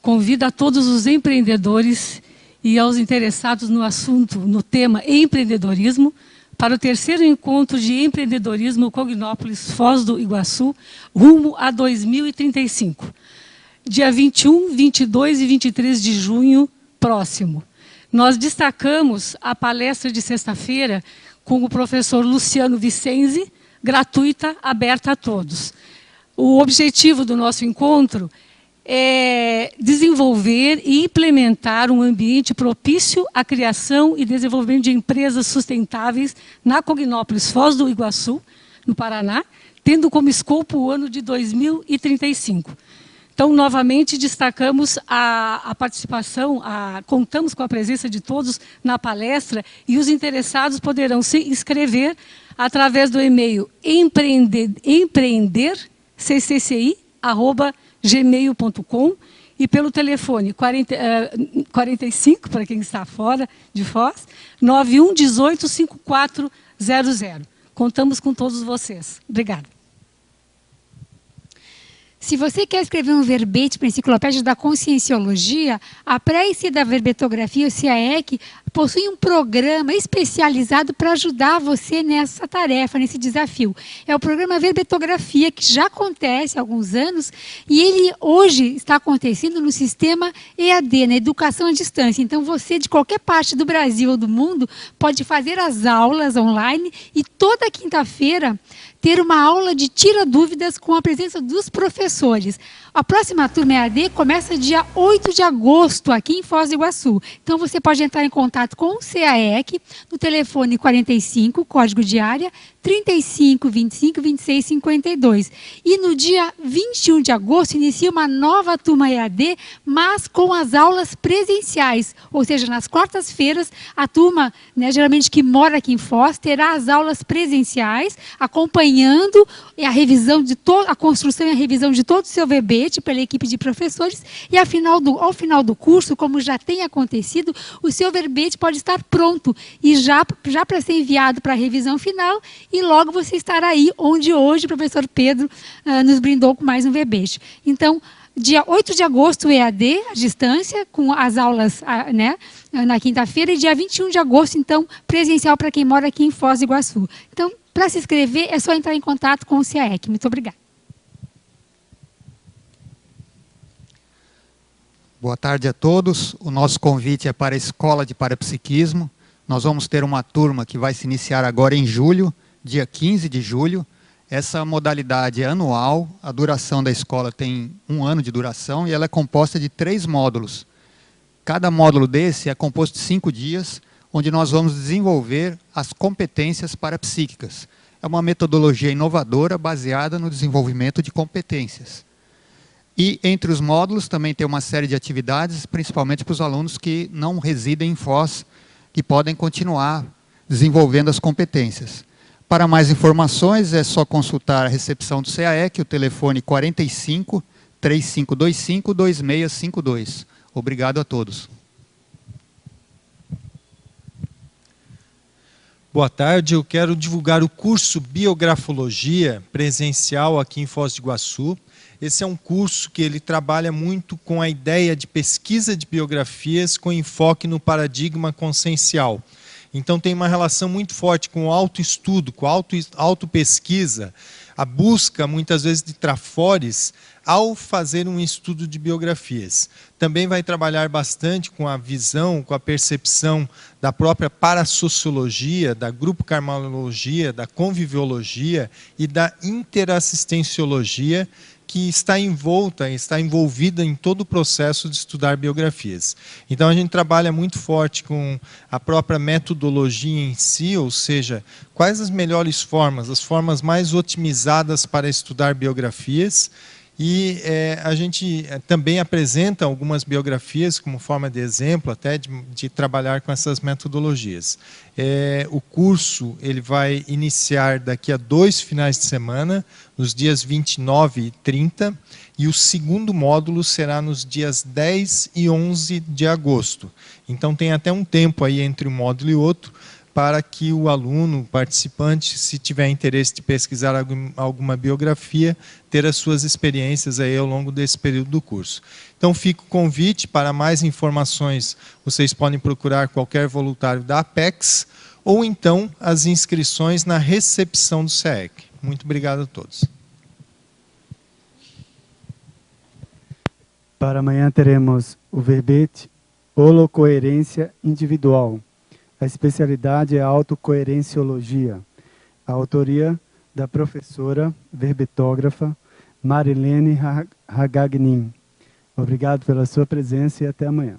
convida a todos os empreendedores e aos interessados no assunto, no tema empreendedorismo, para o 3º encontro de empreendedorismo Cognópolis Foz do Iguaçu, rumo a 2035. Dia 21, 22 e 23 de junho próximo. Nós destacamos a palestra de sexta-feira com o professor Luciano Vicenzi, gratuita, aberta a todos. O objetivo do nosso encontro é desenvolver e implementar um ambiente propício à criação e desenvolvimento de empresas sustentáveis na Cognópolis Foz do Iguaçu, no Paraná, tendo como escopo o ano de 2035. Então, novamente, destacamos a participação, contamos com a presença de todos na palestra, e os interessados poderão se inscrever através do e-mail empreenderccci@gmail.com e pelo telefone 45, para quem está fora de Foz, 91 18 5400. Contamos com todos vocês. Obrigada. Se você quer escrever um verbete para a Enciclopédia da Conscienciologia, a Prece da Verbetografia, o CAEC, possui um programa especializado para ajudar você nessa tarefa, nesse desafio. É o programa Verbetografia, que já acontece há alguns anos, e ele hoje está acontecendo no sistema EAD, na educação à distância. Então, você, de qualquer parte do Brasil ou do mundo, pode fazer as aulas online e toda quinta-feira ter uma aula de tira dúvidas com a presença dos professores. A próxima turma EAD começa dia 8 de agosto, aqui em Foz do Iguaçu. Então, você pode entrar em contato contato com o CAEC no telefone 45, código de área, 35 25 26 52. E no dia 21 de agosto inicia uma nova turma EAD, mas com as aulas presenciais, ou seja, nas quartas-feiras, a turma, né, geralmente que mora aqui em Foz, terá as aulas presenciais, acompanhando a revisão de a construção e a revisão de todo o seu verbete pela equipe de professores, e ao final do curso, como já tem acontecido, o seu verbete pode estar pronto e já para ser enviado para a revisão final, e logo você estará aí onde hoje o professor Pedro nos brindou com mais um verbete. Então, dia 8 de agosto, EAD, à distância, com as aulas né, na quinta-feira, e dia 21 de agosto, então, presencial para quem mora aqui em Foz do Iguaçu. Então, para se inscrever, é só entrar em contato com o CAEC. Muito obrigada. Boa tarde a todos. O nosso convite é para a Escola de Parapsiquismo. Nós vamos ter uma turma que vai se iniciar agora em julho, dia 15 de julho. Essa modalidade é anual, a duração da escola tem 1 ano de duração e ela é composta de 3 módulos. Cada módulo desse é composto de 5 dias, onde nós vamos desenvolver as competências parapsíquicas. É uma metodologia inovadora baseada no desenvolvimento de competências. E entre os módulos também tem uma série de atividades, principalmente para os alunos que não residem em Foz, que podem continuar desenvolvendo as competências. Para mais informações, é só consultar a recepção do CAEC, o telefone 45 3525 2652. Obrigado a todos. Boa tarde, eu quero divulgar o curso Biografologia presencial aqui em Foz do Iguaçu. Esse é um curso que ele trabalha muito com a ideia de pesquisa de biografias com enfoque no paradigma consciencial. Então tem uma relação muito forte com o autoestudo, com a autopesquisa, a busca muitas vezes de trafores ao fazer um estudo de biografias. Também vai trabalhar bastante com a visão, com a percepção da própria parasociologia, da grupo karmologia, da conviviologia e da interassistenciologia, que está envolvida em todo o processo de estudar biografias. Então a gente trabalha muito forte com a própria metodologia em si, ou seja, quais as melhores formas, as formas mais otimizadas para estudar biografias. E a gente também apresenta algumas biografias como forma de exemplo até de trabalhar com essas metodologias. O curso ele vai iniciar daqui a 2 finais de semana, nos dias 29 e 30, e o segundo módulo será nos dias 10 e 11 de agosto. Então tem até um tempo aí entre um módulo e outro, para que o aluno, o participante, se tiver interesse de pesquisar alguma biografia, ter as suas experiências aí ao longo desse período do curso. Então fica o convite. Para mais informações, vocês podem procurar qualquer voluntário da Apex, ou então as inscrições na recepção do CAEC. Muito obrigado a todos. Para amanhã teremos o verbete Holocoerência Individual. A especialidade é a autocoerenciologia. A autoria da professora verbetógrafa Marilene Hagagnin. Obrigado pela sua presença e até amanhã.